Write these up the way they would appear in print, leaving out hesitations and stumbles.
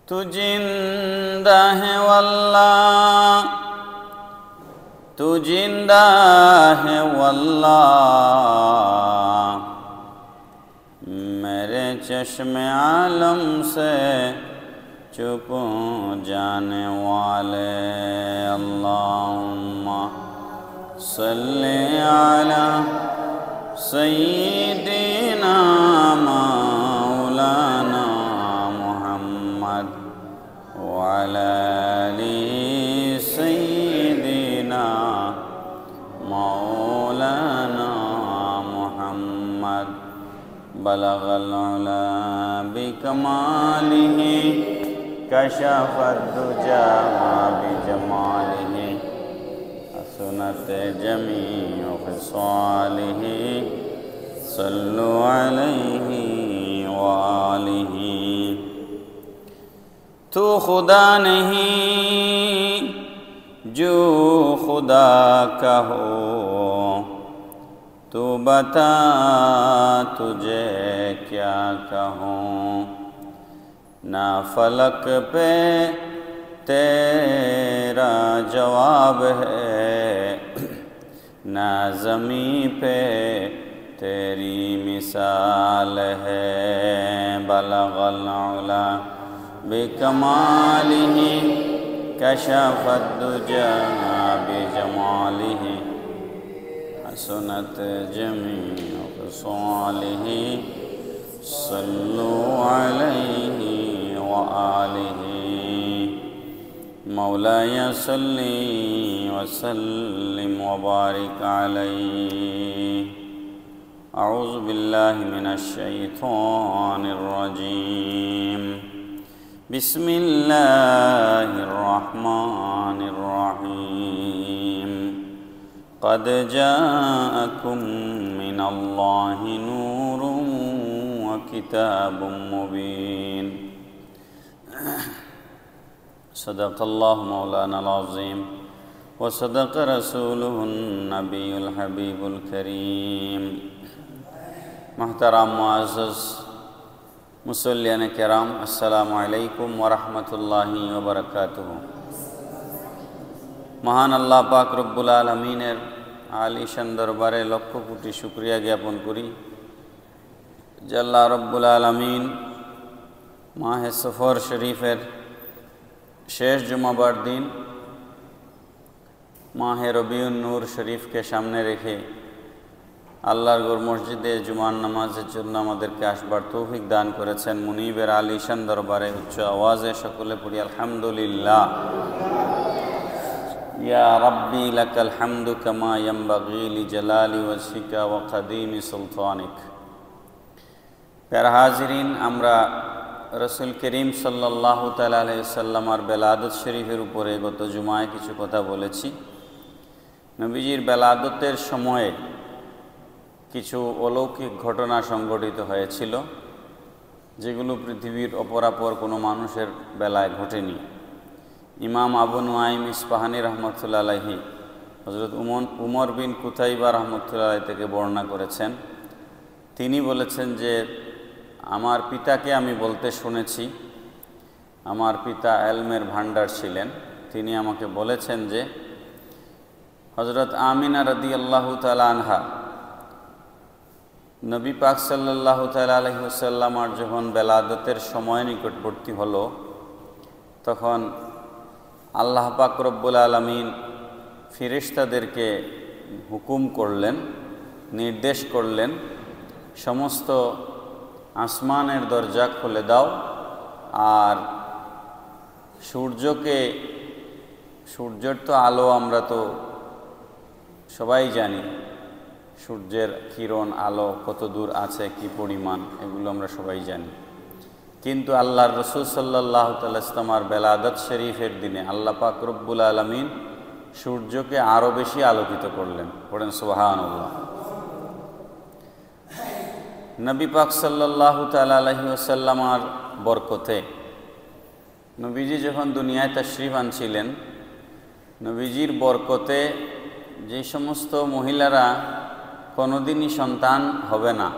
तू जिंदा है वल्लाह, तू जिंदा है वल्लाह, मेरे चश्मे आलम से चुप जाने वाले। अल्लाहुम्मा सल्ली अला सय्यिदिना मौलाना मुहम्मद व अला आलि सय्यिदिना मौलाना मुहम्मद। बलगल उला बिकमालिही कशफद दुजा बिजमालिही हसनत जमीउ खिसालिही सल्लु अलैहि व आलिही। तू खुदा नहीं जो खुदा का हो, तू बता तुझे क्या कहूँ। ना फलक पे तेरा जवाब है, ना ज़मीं पे तेरी मिसाल है। बलगल उला बिकमालिही कशफद दुजा बिजमालिही हसनत जमीउ खिसालिही सल्लु अलैहि व आलिही। मौलाय सल्ली व सल्लिम व बारिक अलैहि। अऊज़ु बिल्लाहि मिनश शैतानिर रजीम। बिस्मिल्लाहिर रहमानिर रहीम। क़द जाअकुम मिनल्लाहि नूरुन व किताबुम मुबीन। सदक़ल्लाहु मौलानाल अज़ीम व सदक़ रसूलुहुन नबियुल हबीबुल करीम। मुहतरम मुअज़्ज़ज़ मुसल्लियान किराम, अस्सलामु अलैकुम व रहमतुल्लाहि व बरकातुहू। महान आल्लाह पाक रब्बुल आलमीनेर आलिशान दरबारे लक्ष कोटी शुक्रिया ज्ञापन करी जे आल्लाह रब्बुल आलमीन माहे सफर शरीफेर शेष जुमाबार दिन माहे रबिउन नूर शरीफ के सामने रेखे আল্লাহর ঘর মসজিদে জুমার নামাজের জন্য আমাদেরকে আসবার তৌফিক দান করেছেন। মুনিবের আলিশান দরবারে উচ্চ আওয়াজে সকলে পড়ি আলহামদুলিল্লাহ। ইয়া রাব্বি লাকাল হামদু কামা ইয়ানবাগি লিজালালি ওয়াজহিকা ওয়া কাদিমি সুলতানিক। প্যারা হাজিরিন, আমরা রসুল করিম সাল্লাল্লাহু তাআলা আলাইহি ওয়াসাল্লামের বেলাদত শরীফের উপরে গত জুমায় কিছু কথা বলেছি। নবীজির বেলাদতের সময়ে কিছু অলৌকিক ঘটনা সংঘটিত হয়েছিল যেগুলো পৃথিবীর অপরাপর কোনো মানুষের বেলায় ঘটেনি। ইমাম আবু নুআইম ইসফাহানি রহমতুল্লাহ আলাইহি হযরত উমর বিন কুতাইবা রহমতুল্লাহ আলাইহি থেকে বর্ণনা করেছেন। তিনি বলেছেন যে আমার পিতাকে আমি বলতে শুনেছি, আমার পিতা এলমের ভান্ডার ছিলেন। তিনি আমাকে বলেছেন যে হযরত আমিনা রাদিয়াল্লাহু তাআলা আনহা নবী পাক সাল্লাল্লাহু তাআলা আলাইহি ওয়াসাল্লামের যখন বেলাদতের সময় নিকটবর্তী হলো, তখন আল্লাহ পাক রব্বুল আলামিন ফেরেশতাদেরকে হুকুম করলেন, নির্দেশ করলেন, সমস্ত আসমানের দরজা খুলে দাও আর সূর্যের তো আলো আমরা তো সবাই জানি, সূর্যের কিরণ আলো কত দূর আছে, কি পরিমাণ, এগুলো আমরা সবাই জানি। কিন্তু আল্লাহর রাসূল সাল্লাল্লাহু তাআলা ইসলামের বেলাদত শরীফের দিনে আল্লাহ পাক রব্বুল আলামিন সূর্যকে আরও বেশি আলোকিত করলেন। পড়েন সুবহানাল্লাহ। নবী পাক সাল্লাল্লাহু তাআলা আলাইহি ওয়াসাল্লামের বরকতে নবীজি যখন দুনিয়ায় তাশরিফ আনছিলেন, নবীজির বরকতে যে সমস্ত মহিলারা কোনোদিনই সন্তান হবে না,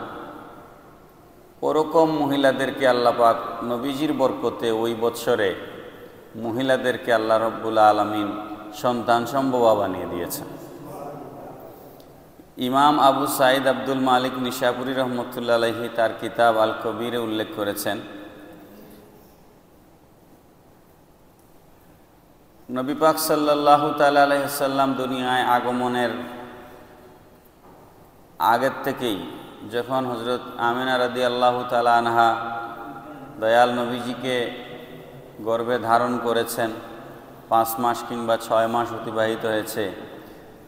ওরকম মহিলাদেরকে আল্লাহ পাক নবীজির বরকতে ওই বৎসরে মহিলাদেরকে আল্লাহ রব্বুল আলামিন সন্তান সম্ভবা বানিয়ে দিয়েছেন। ইমাম আবু সাঈদ আব্দুল মালিক নিশাপুরি রহমতুল্লাহ আলাইহি তার কিতাব আল কবিরে উল্লেখ করেছেন, নবী পাক সাল্লাল্লাহু তাআলা আলাইহি সাল্লাম দুনিয়ায় আগমনের আগের থেকেই যখন হযরত আমিনা রাদিয়াল্লাহু তাআলা আনহা দয়াল নবীজিকে গর্ভে ধারণ করেছেন, 5 মাস কিংবা 6 মাস অতিবাহিত হয়েছে,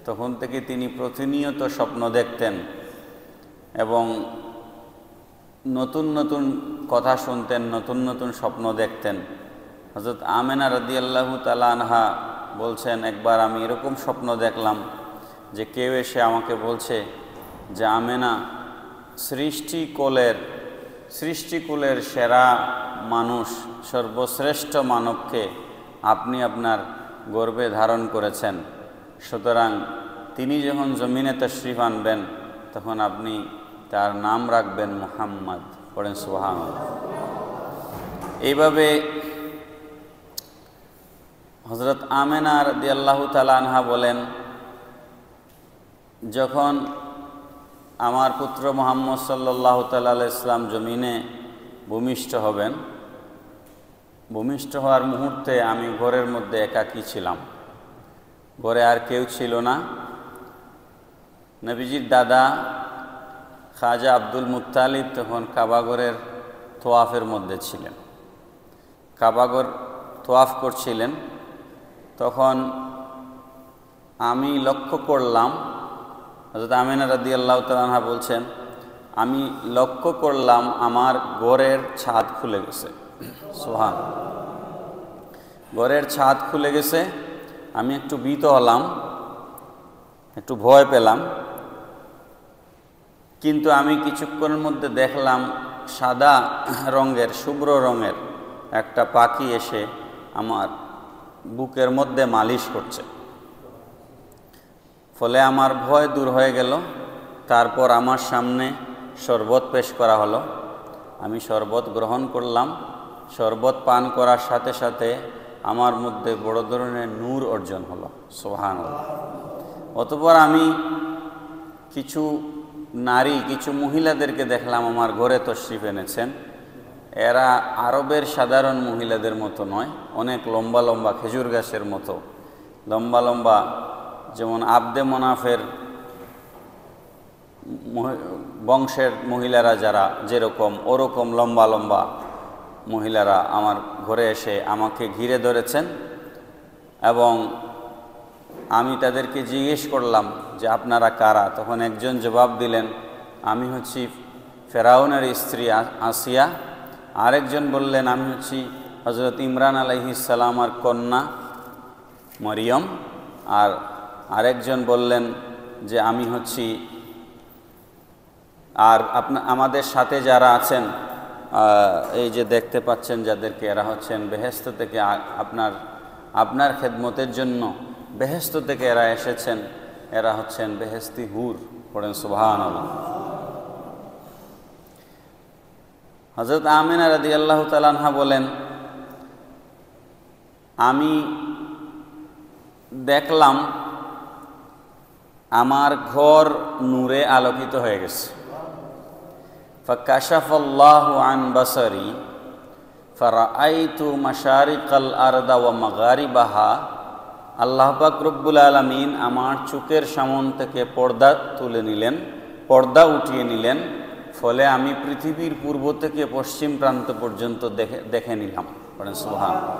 তখন থেকে তিনি প্রতিনিয়ত স্বপ্ন দেখতেন এবং নতুন নতুন কথা শুনতেন, নতুন নতুন স্বপ্ন দেখতেন। হযরত আমিনা রাদিয়াল্লাহু তাআলা আনহা বলছেন, একবার আমি এরকম স্বপ্ন দেখলাম যে কেউ এসে আমাকে বলছে যে আমিনা, সৃষ্টিকুলের সেরা মানুষ, সর্বশ্রেষ্ঠ মানবকে আপনি আপনার গর্ভে ধারণ করেছেন, সুতরাং তিনি যখন জমিনে তাশরিফ আনবেন তখন আপনি তার নাম রাখবেন মুহাম্মদ। পড়েন সুবহানাল্লাহ। এইভাবে হযরত আমিনা রাদিয়াল্লাহু তাআলা আনহা বলেন, যখন আমার পুত্র মুহাম্মদ সাল্লাল্লাহু তাআলা আলাইহি সাল্লাম জমিনে ভূমিষ্ঠ হবেন, ভূমিষ্ঠ হওয়ার মুহূর্তে আমি ঘরের মধ্যে একাকী ছিলাম, ঘরে আর কেউ ছিল না। নবীজির দাদা খাজা আব্দুল মুত্তালিব তখন কাবাগরের তোয়াফের মধ্যে ছিলেন, কাবাগর তোয়াফ করছিলেন। তখন আমি লক্ষ্য করলাম, হযরত আমিনা রাদিয়াল্লাহু তাআলা আনহা বলছেন, আমি লক্ষ্য করলাম আমার ঘরের ছাদ খুলে গেছে। সুবহানাল্লাহ। ঘরের ছাদ খুলে গেছে। আমি একটু ভীত হলাম, একটু ভয় পেলাম, কিন্তু আমি কিছুক্ষণের মধ্যে দেখলাম সাদা রঙের, শুভ্র রঙের একটা পাখি এসে আমার বুকের মধ্যে মালিশ করছে। ফলে আমার ভয় দূর হয়ে গেল। তারপর আমার সামনে শরবত পেশ করা হলো, আমি শরবত গ্রহণ করলাম। শরবত পান করার সাথে সাথে আমার মধ্যে বড় ধরনের নূর অর্জন হলো। সুবহানাল্লাহ। অতঃপর আমি কিছু নারী, কিছু মহিলাদেরকে দেখলাম আমার ঘরে তশরিফ এনেছেন। এরা আরবের সাধারণ মহিলাদের মতো নয়, অনেক লম্বা লম্বা, খেজুর গাছের মতো লম্বা লম্বা, যেমন আবদে মনাফের বংশের মহিলারা যারা যেরকম, ওরকম লম্বা লম্বা মহিলারা আমার ঘরে এসে আমাকে ঘিরে ধরেছেন। এবং আমি তাদেরকে জিজ্ঞেস করলাম যে আপনারা কারা? তখন একজন জবাব দিলেন, আমি হচ্ছি ফেরাউনের স্ত্রী আসিয়া। আরেকজন বললেন, আমি হচ্ছি হযরত ইমরান আলাইহিস সালামের কন্যা মরিয়ম। আর আরেকজন বললেন যে আমি হচ্ছি, আর আমাদের সাথে যারা আছেন, এই যে দেখতে পাচ্ছেন যাদেরকে, এরা হচ্ছেন বেহেশত থেকে আপনার খেদমতের জন্য বেহেশত থেকে এরা এসেছেন, এরা হচ্ছেন বেহেশতি হুর। পড়েন সুবহানাল্লাহ। হযরত আমিনা রাদিয়াল্লাহু তাআলা আনহা বলেন, আমি দেখলাম আমার ঘর নূরে আলোকিত হয়ে গেছে। ফাকাশাফাল্লাহু আন বাসারি ফারাআইতু মাশারিকাল আরদা ওয়া মাগারিবাহা। আল্লাহ পাক রব্বুল আলামিন আমার চোখের সামন থেকে পর্দা তুলে নিলেন, পর্দা উঠিয়ে নিলেন। ফলে আমি পৃথিবীর পূর্ব থেকে পশ্চিম প্রান্ত পর্যন্ত দেখে নিলাম। বলেন সুবহানাল্লাহ।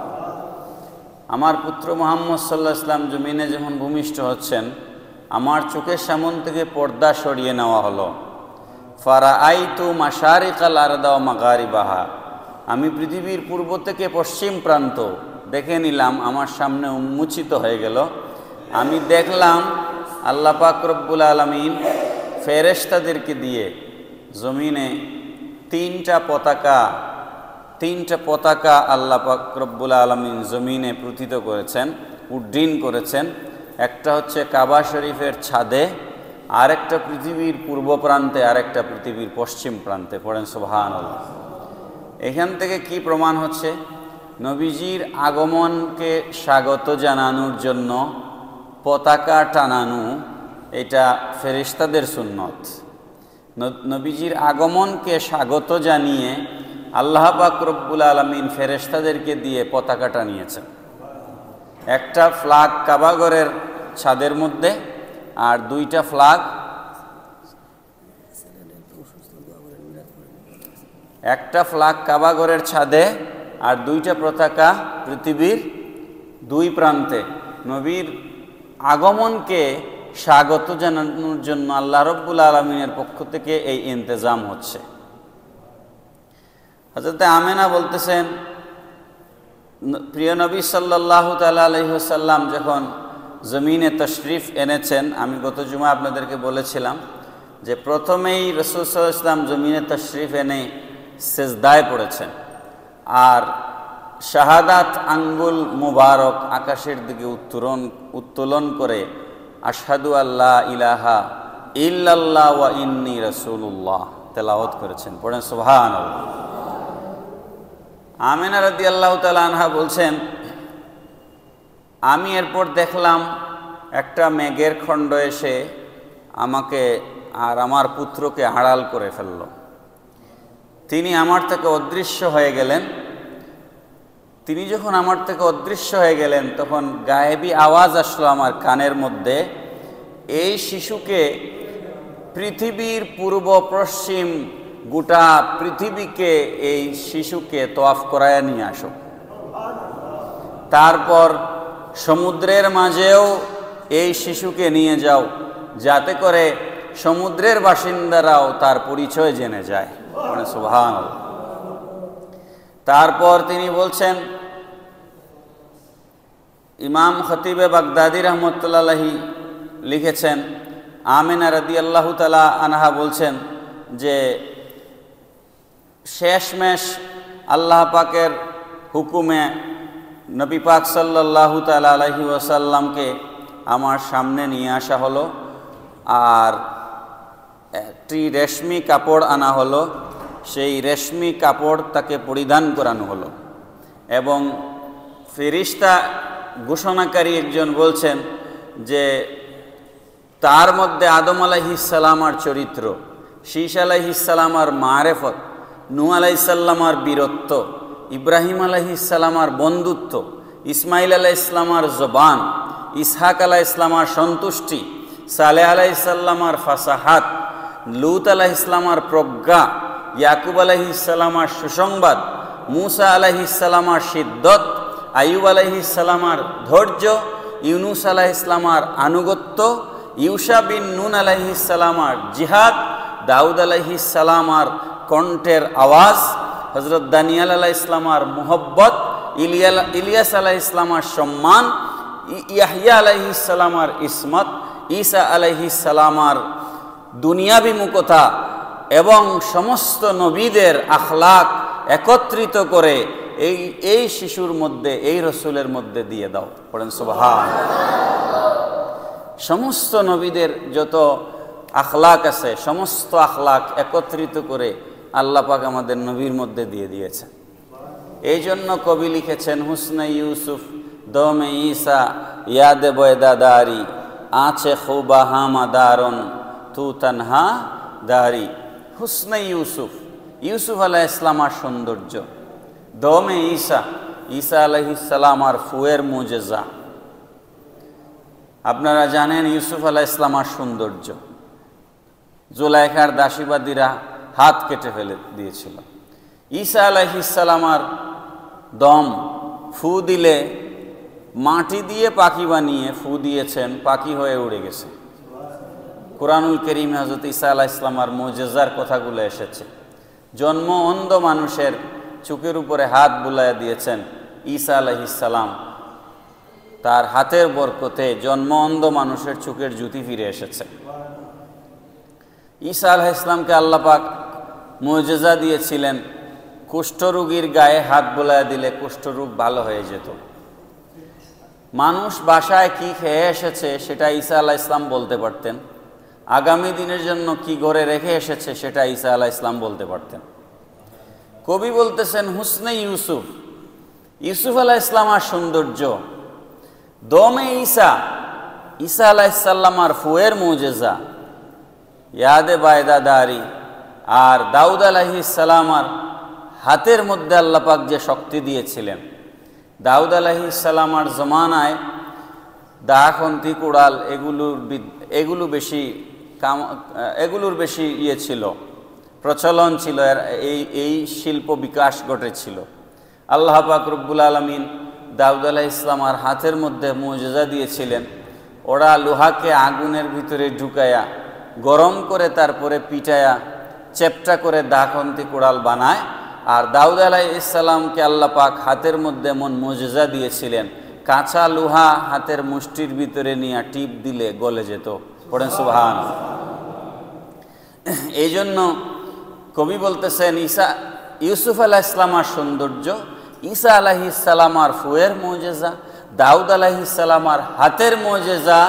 আমার পুত্র মুহাম্মদ সাল্লাল্লাহু আলাইহি ওয়াসাল্লাম জমিনে যখন ভূমিষ্ঠ হচ্ছেন, আমার চোখের সামন থেকে পর্দা সরিয়ে নেওয়া হলো। ফারাআইতু মাশারিকাল আরদা ওয়া মাগারিবাহা। আমি পৃথিবীর পূর্ব থেকে পশ্চিম প্রান্ত দেখে নিলাম, আমার সামনে উন্মোচিত হয়ে গেল। আমি দেখলাম আল্লাহ পাক রব্বুল আলামিন ফেরেশতাদেরকে দিয়ে জমিনে তিনটা পতাকা আল্লাহ পাক রব্বুল আলামিন জমিনে প্রথিত করেছেন, উড্ডীন করেছেন। একটা হচ্ছে কাবা শরীফের ছাদে, আরেকটা পৃথিবীর পূর্ব প্রান্তে, আরেকটা পৃথিবীর পশ্চিম প্রান্তে। পড়েন সুবহানাল্লাহ। এখান থেকে কি প্রমাণ হচ্ছে? নবীজির আগমনকে স্বাগত জানানোর জন্য পতাকা টানানো এটা ফেরেশতাদের সুন্নত। নবীজির আগমনকে স্বাগত জানিয়ে আল্লাহ পাক রব্বুল আলামিন ফেরেশতাদেরকে দিয়ে পতাকা টানিয়েছেন। একটা ফ্ল্যাগ কাবাঘরের ছাদের মধ্যে, আর দুইটা ফ্ল্যাগ, একটা ফ্ল্যাগ কাবাঘরের ছাদে আর দুইটা পতাকা পৃথিবীর দুই প্রান্তে। নবীর আগমনকে স্বাগত জানানোর জন্য আল্লাহ রব্বুল আলামিনের পক্ষ থেকে এই ইন্তজাম হচ্ছে। হযরত আমেনা বলতেছেন, প্রিয় নবী সাল্লাল্লাহু তাআলা আলাইহি ওয়াসাল্লাম যখন জমিনে তশরিফ এনেছেন, আমি গত জুমা আপনাদেরকে বলেছিলাম যে প্রথমেই রাসূল সাল্লাল্লাহু আলাইহি ওয়াসাল্লাম জমিনে তশরিফ এনে সেজদায় পড়েছেন, আর শাহাদাত আঙ্গুল মুবারক আকাশের দিকে উত্তোলন করে আশহাদু আল্লা ইলাহা ইল্লাল্লাহ ওয়া ইন্নী রাসূলুল্লাহ তেলাওয়াত করেছেন। পড়েন সুবহানাল্লাহ। আমিনা রাদিয়াল্লাহু তাআলা আনহা বলছেন, আমি এরপর দেখলাম একটা মেঘের খণ্ড এসে আমাকে আর আমার পুত্রকে আড়াল করে ফেলল। তিনি আমার থেকে অদৃশ্য হয়ে গেলেন। তিনি যখন আমার থেকে অদৃশ্য হয়ে গেলেন, তখন গায়েবী আওয়াজ আসলো আমার কানের মধ্যে, এই শিশুকে পৃথিবীর পূর্ব পশ্চিম গোটা পৃথিবীকে এই শিশুকে তওয়াফ করায় নিয়ে আসো। তারপর সমুদ্রের মাঝেও এই শিশুকে নিয়ে যাও, যাতে করে সমুদ্রের বাসিন্দারাও তার পরিচয় জেনে যায়। মানে সুবহানাল্লাহ। তারপর তিনি বলছেন, ইমাম খতিবে বাগদাদি রহমতুল্লাহ আলাইহি লিখেছেন, আমিনা রাদিয়াল্লাহু তাআলা আনহা বলছেন যে শেষমেশ আল্লাহ পাকের হুকুমে নবী পাক সাল্লাল্লাহু তাআলা আলাইহি ওয়াসাল্লামকে আমার সামনে নিয়ে আসা হলো, আর একটি রেশমি কাপড় আনা হলো। সেই রেশমি কাপড় তাকে পরিধান করানো হলো, এবং ফেরেশতা ঘোষণাকারী একজন বলছেন যে তার মধ্যে আদম আলাইহিস সালামার চরিত্র, শীশ আলাইহিস সালামার মারেফত, নূহ আলাইহিস সালামার বীরত্ব, ইব্রাহিম আলাইহিস সালামার বন্ধুত্ব, ইসমাইল আলাইহিস সালামার জবান, ইসহাক আলাইহিস সালামার সন্তুষ্টি, সালেহ আলাইহিস সালামার ফাসাহাত, লূত আলাইহিস সালামার প্রজ্ঞা, ইয়াকুব আলাইহিস সালামার সুসংবাদ, মূসা আলাইহিস সালামার সিদ্দত, আইয়ুব আলাইহিস সালামার ধৈর্য, ইউনুস আলাইহিস সালামার আনুগত্য, ইউশা বিন নুন আলাইহিস সালামার জিহাদ, দাউদ আলাইহিস সালামার কণ্ঠের আওয়াজ, হযরত দানিয়াল আলাইহিস সালামার মুহব্বত, ইলিয়াস আলাইহিস সালামার সম্মান, ইয়াহইয়া আলাইহিস সালামার ইসমত, ঈসা আলাইহিস সালামার দুনিয়াবিমুখতা, এবং সমস্ত নবীদের আখলাক একত্রিত করে এই শিশুর মধ্যে, এই রসুলের মধ্যে দিয়ে দাও। পড়েন সুবহানাল্লাহ। সমস্ত নবীদের যত আখলাক আছে, সমস্ত আখলাক একত্রিত করে আল্লাহ পাক আমাদের নবীর মধ্যে দিয়ে দিয়েছেন। এই জন্য কবি লিখেছেন, হুসনে ইউসুফ দমে ঈসা ইয়াদে বয়দাদারি আঁচে খুবা হামাদারন তু তানহা দারি। হুসনে ইউসুফ, ইউসুফ আলাইহিস সালামার সৌন্দর্য, দমে ঈসা, ঈসা আলাইহিস সালাম আর ফুয়ের মুজেজা। আপনারা জানেন ইউসুফ আলাইহিস সালামার সৌন্দর্য, জুলাইখার দাসীবাদীরা হাত কেটে ফেলে দিয়েছিল। ঈসা আলাইহিস সালামার দম, ফু দিলে মাটি দিয়ে পাখি বানিয়ে ফু দিয়েছেন, পাখি হয়ে উড়ে গেছে। কুরআনুল কারীমে হযরত ঈসা আলাইহিস সালামার মুজেজার কথাগুলো এসেছে। জন্ম অন্ধ মানুষের চোখের উপরে হাত বুলাইয়া দিয়েছেন ঈসা আলাইহিস সালাম, তার হাতের বরকতে জন্ম অন্ধ মানুষের চোখের জ্যোতি ফিরে এসেছে। ঈসা আলাইহিস সালামকে আল্লাহ পাক মুজেজা দিয়েছিলেন, কুষ্ঠরোগীর গায়ে হাত বুলাইয়া দিলে কুষ্ঠরোগ ভালো হয়ে যেত। মানুষ বাসায় কি খেয়ে এসেছে সেটা ঈসা আলাইহিস সালাম বলতে পারতেন, আগামী দিনের জন্য কি গড়ে রেখে এসেছে সেটা ঈসা আলাইহিস সালাম বলতে পারতেন। কবি বলতেছেন হুসনে ইউসুফ, ইউসুফ আলাইহিস সালামের সৌন্দর্য, দমে ঈসা, ঈসা আলাইহিস সালামের ফুয়ের মুজিজা, ইয়াদে বায়দাদারি, আর দাউদ আলাইহিস সালামের হাতের মধ্যে আল্লাহ পাক যে শক্তি দিয়েছিলেন। দাউদ আলাইহিস সালামের জমানায় দা, খন্তি, কুড়াল এগুলোর বেশি ছিল, প্রচলন ছিল, এই শিল্প বিকাশ ঘটেছিল। আল্লাহ পাক রব্বুল আলামিন দাউদ আলাইহিস সালামের হাতের মধ্যে মুজিজা দিয়েছিলেন। ওরা লোহাকে আগুনের ভিতরে ঢুকায়া গরম করে তারপরে পিটায়া চেপটা করে দা, খন্তি, কুড়াল বানায়। আর দাউদ আলাইহিস সালামকে আল্লাহ পাক হাতের মধ্যে এমন মুজিজা দিয়েছিলেন, কাঁচা লোহা হাতের মুষ্টির ভিতরে নিয়ে টিপ দিলে গলে যেত। পড়েন সুবহানাল্লাহ। এই জন্য কবি বলতেছেন ইউসুফ আলাইহিস সালামের সৌন্দর্য, ঈসা আলাইহিস সালামের ফুয়ের মুজিজা, দাউদ আলাইহিস সালামের হাতের মুজিজা,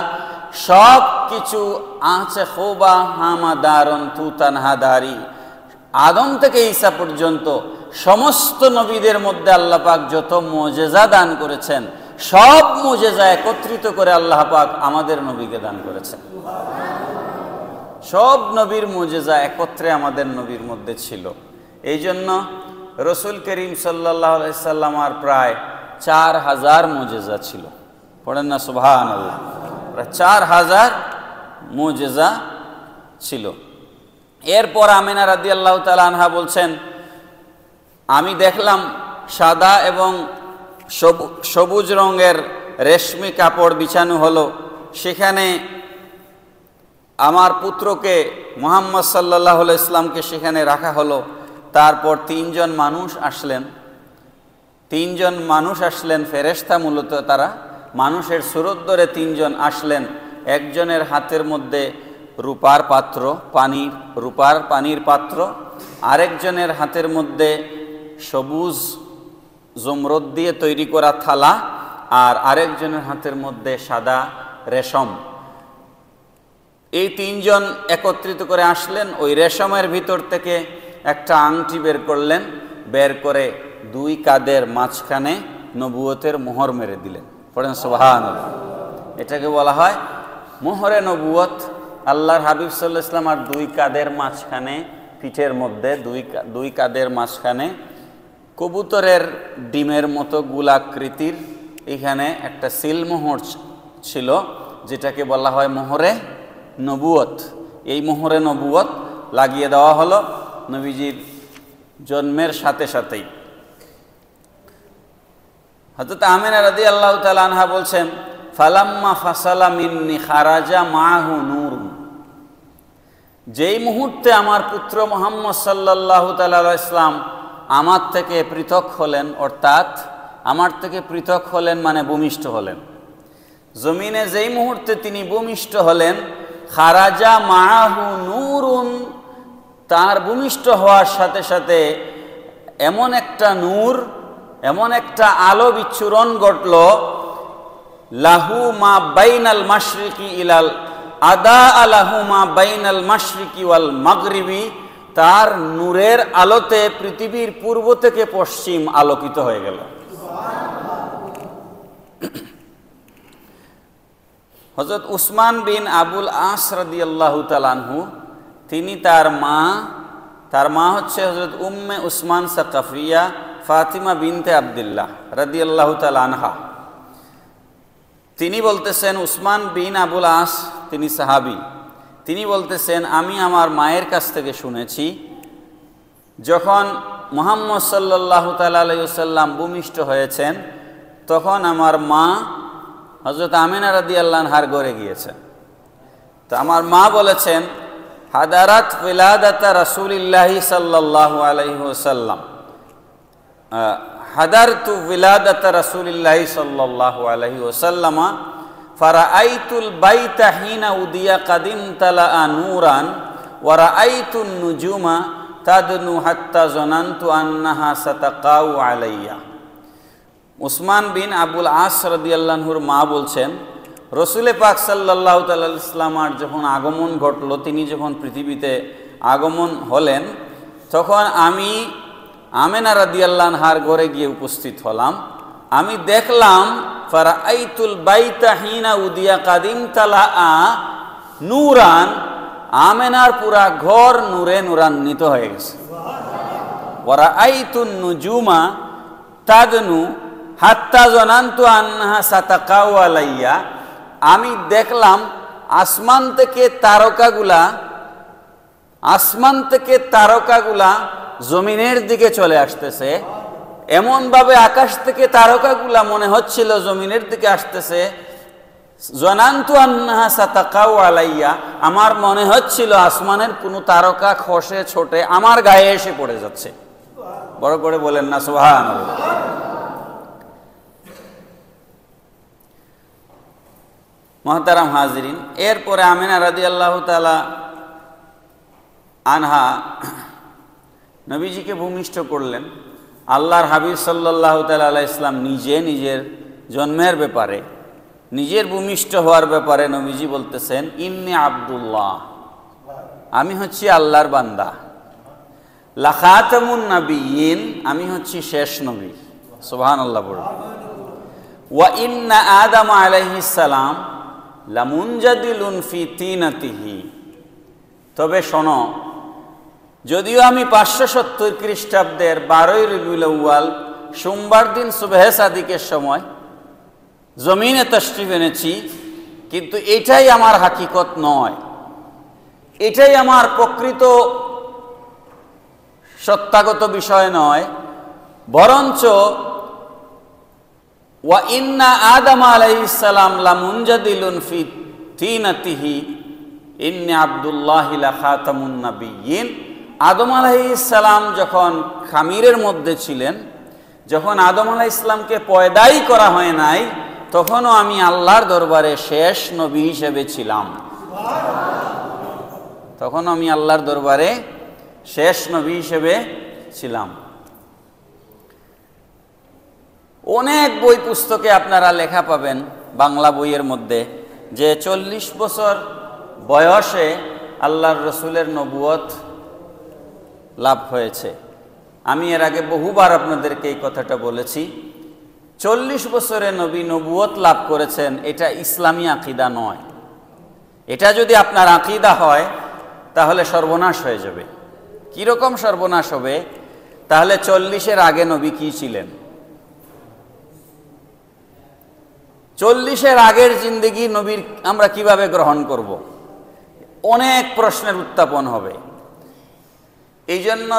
সব কিছু আঁচে খোবা হামাদারন তু তানহাদারি। আদম থেকে ঈসা পর্যন্ত সমস্ত নবীদের মধ্যে আল্লাহ পাক যত মুজিজা দান করেছেন, সব মুজিজা একত্রিত করে আল্লাহ পাক আমাদের নবীকে দান করেছেন। সব নবীর মুজিজা একত্রে আমাদের নবীর মধ্যে ছিল। এই জন্য রসুল করিম সাল্লাল্লাহু আলাইহি সাল্লামের প্রায় 4000 মুজিজা ছিল। পড়েন না সুবহানাল্লাহ। প্রায় 4000 মুজিজা ছিল। এরপর আমিনা রাদিয়াল্লাহু তাআলা আনহা বলছেন, আমি দেখলাম সাদা এবং সবুজ রঙের রেশমি কাপড় বিছানো হলো, সেখানে আমার পুত্রকে মুহাম্মদ সাল্লাল্লাহু আলাইহি সাল্লামকে সেখানে রাখা হলো। তারপর তিনজন মানুষ আসলেন, ফেরেশতা মূলত তারা, মানুষের সুরত ধরে তিনজন আসলেন। একজনের হাতের মধ্যে রূপার পানির পাত্র, আরেকজনের হাতের মধ্যে সবুজ জমরদ দিয়ে তৈরি করা থালা, আর আরেকজনের হাতের মধ্যে সাদা রেশম। এই তিনজন একত্রিত করে আসলেন। ওই রেশমের ভিতর থেকে একটা আংটি বের করলেন, বের করে 2 কাঁধের মাঝখানে নবুয়তের মোহর মেরে দিলেন। পড়েন সুবহানাল্লাহ। এটাকে বলা হয় মোহরে নবুয়ত। আল্লাহর হাবিব সাল্লাল্লাহু আলাইহি ওয়াসাল্লাম আর 2 কাঁধের মাঝখানে, পিঠের মধ্যে 2 কাঁধের মাঝখানে কবুতরের ডিমের মতো গোলাকৃতির এখানে একটা সিলমোহর ছিল, যেটাকে বলা হয় মোহরে নবুয়ত। এই মোহরে নবুয়ত লাগিয়ে দেওয়া হলো নবীজির জন্মের সাথে সাথেই। হযরত আমিনা রাদিয়াল্লাহু তাআলা আনহা বলছেন, ফালাম্মা ফাসালা মিন্নি খারাজা মাহু নূর। যেই মুহূর্তে আমার পুত্র মুহাম্মদ সাল্লাল্লাহু তাআলা আলাইহি সাল্লাম আমার থেকে পৃথক হলেন, অর্থাৎ আমার থেকে পৃথক হলেন মানে ভূমিষ্ঠ হলেন, জমিনে যেই মুহূর্তে তিনি ভূমিষ্ঠ হলেন, খারাজা মাহু নূরুন, তার ভূমিষ্ঠ হওয়ার সাথে সাথে এমন একটা নূর, এমন একটা আলো বিচ্ছুরণ ঘটল, লাহু মা বাইনাল মাশরিকি ইলাল আদা আলাহু মা বাইনাল মাশরিকি ওয়াল মাগরিবি, তার নূরের আলোতে পৃথিবীর পূর্ব থেকে পশ্চিম আলোকিত হয়ে গেল। হযরত উসমান বিন আবুল আস রাদিয়াল্লাহু তাআলা আনহু, তিনি তার মা হচ্ছে হযরত উম্মে উসমান সাকাফিয়া ফাতিমা বিনতে আব্দুল্লাহ রাদিয়াল্লাহু তাআলা আনহা। তিনি বলতেছেন, উসমান বিন আবুল আস তিনি সাহাবী, তিনি বলতেছেন, আমি আমার মায়ের কাছ থেকে শুনেছি, যখন মুহাম্মদ সাল্লাল্লাহু তাআলা আলাইহি ওয়াসাল্লাম ভূমিষ্ঠ হয়েছেন, তখন আমার মা হযরত আমিনা রাদিয়াল্লাহু আনহার ঘরে গিয়েছেন। তো আমার মা বলেছেন, হাদারাত উলাদাতা রাসূলিল্লাহি সাল্লাল্লাহু আলাইহি ওয়াসাল্লাম, হাদারতু উলাদাতা রাসূলিল্লাহি সাল্লাল্লাহু আলাইহি ওয়াসাল্লাম ফারাআইতুল বাইতা হিনা উদিয়া কাদিম তালা নূরান ওয়া রাআইতুন নুজুমা তাদনু হাত্তা জানানতু আন্নাহা সাতাকাউ আলাইয়া। উসমান বিন আবুল আস রাদিয়াল্লাহু আনহুর মা বলছেন, রসুলে পাক সাল্লাল্লাহু তাআলা ইসলামার যখন আগমন ঘটল, তিনি যখন পৃথিবীতে আগমন হলেন, তখন আমি আমেনা রাদিয়াল্লাহু আনহার ঘরে গিয়ে উপস্থিত হলাম। আমি দেখলাম ফারাআইতুল বাইতা হিনা উদিয়া কাদিম তালাআ নূরান, আমেনার পুরা ঘর নূরে নূরান্বিত হয়ে গেছে। ওয়ারাআইতুন নুজুমা তাদনু হাত্তা জানান্তু আন্নাহা সাতাকাউ আলাইয়া, আমি দেখলাম আসমান থেকে তারকাগুলা জমিনের দিকে চলে আসতেছে। এমনভাবে আকাশ থেকে তারকাগুলা মনে হচ্ছিল জমিনের দিকে আসতেছে। জানান্তু আন্নাহা সাতাকাউ আলাইয়া, আমার মনে হচ্ছিল আসমানের কোনো তারকা খসে ছোটে আমার গায়ে এসে পড়ে যাচ্ছে। বড় করে বলেন না সুবহানাল্লাহ। মুহতারাম হাজিরিন, এরপরে আমিনা রাদিয়াল্লাহু তাআলা আনহা নবীজিকে ভূমিষ্ঠ করলেন। আল্লাহর হাবিব সাল্লাল্লাহু তাআলা আলাইহিস সাল্লাম নিজে নিজের জন্মের ব্যাপারে, নিজের ভূমিষ্ঠ হওয়ার ব্যাপারে নবীজি বলতেছেন, ইন্নী আব্দুল্লাহ, আমি হচ্ছি আল্লাহর বান্দা। লাখাতামুন নাবিয়িন, আমি হচ্ছি শেষ নবী। সুবহানাল্লাহ বলুন। ওয়া ইন্না আদম আলাইহিস সালাম লামুনজাদিলুন ফি তিনাতিহি, তবে শোনো, যদিও আমি 570 খ্রিস্টাব্দের 12 রবিউল আউয়াল সোমবার দিন সুবহে সাদিকের সময় জমিনে তশরিফ এনেছি, কিন্তু এটাই আমার হাকিকত নয়, এটাই আমার প্রকৃত সত্যাগত বিষয় নয়, বরঞ্চ ওয়া ইন্না আদম আলাইহিস সালাম লামুনজাদিলুন ফি তিনাতিহি ইন্নী আব্দুল্লাহি লাখাতামুন নাবিয়্যিন। আদম আলাইহিস সালাম যখন খামিরের মধ্যে ছিলেন, যখন আদম আলাইহিস সালামকে পয়দাই করা হয় নাই, তখনও আমি আল্লাহর দরবারে শেষ নবী হিসেবে ছিলাম। তখনও আমি আল্লাহর দরবারে শেষ নবী হিসেবে ছিলাম। অনেক বই পুস্তকে আপনারা লেখা পাবেন বাংলা বইয়ের মধ্যে যে 40 বছর বয়সে আল্লাহর রসুলের নবুয়ত লাভ হয়েছে। আমি এর আগে বহুবার আপনাদেরকে এই কথাটা বলেছি। 40 বছরে নবী নবুয়ত লাভ করেছেন, এটা ইসলামী আকীদা নয়। এটা যদি আপনার আকীদা হয় তাহলে সর্বনাশ হয়ে যাবে। কীরকম সর্বনাশ হবে? তাহলে 40-এর আগে নবী কি ছিলেন? 40-এর আগের জিন্দেগি নবীর আমরা কিভাবে গ্রহণ করব? অনেক প্রশ্নের উত্থাপন হবে। এই জন্য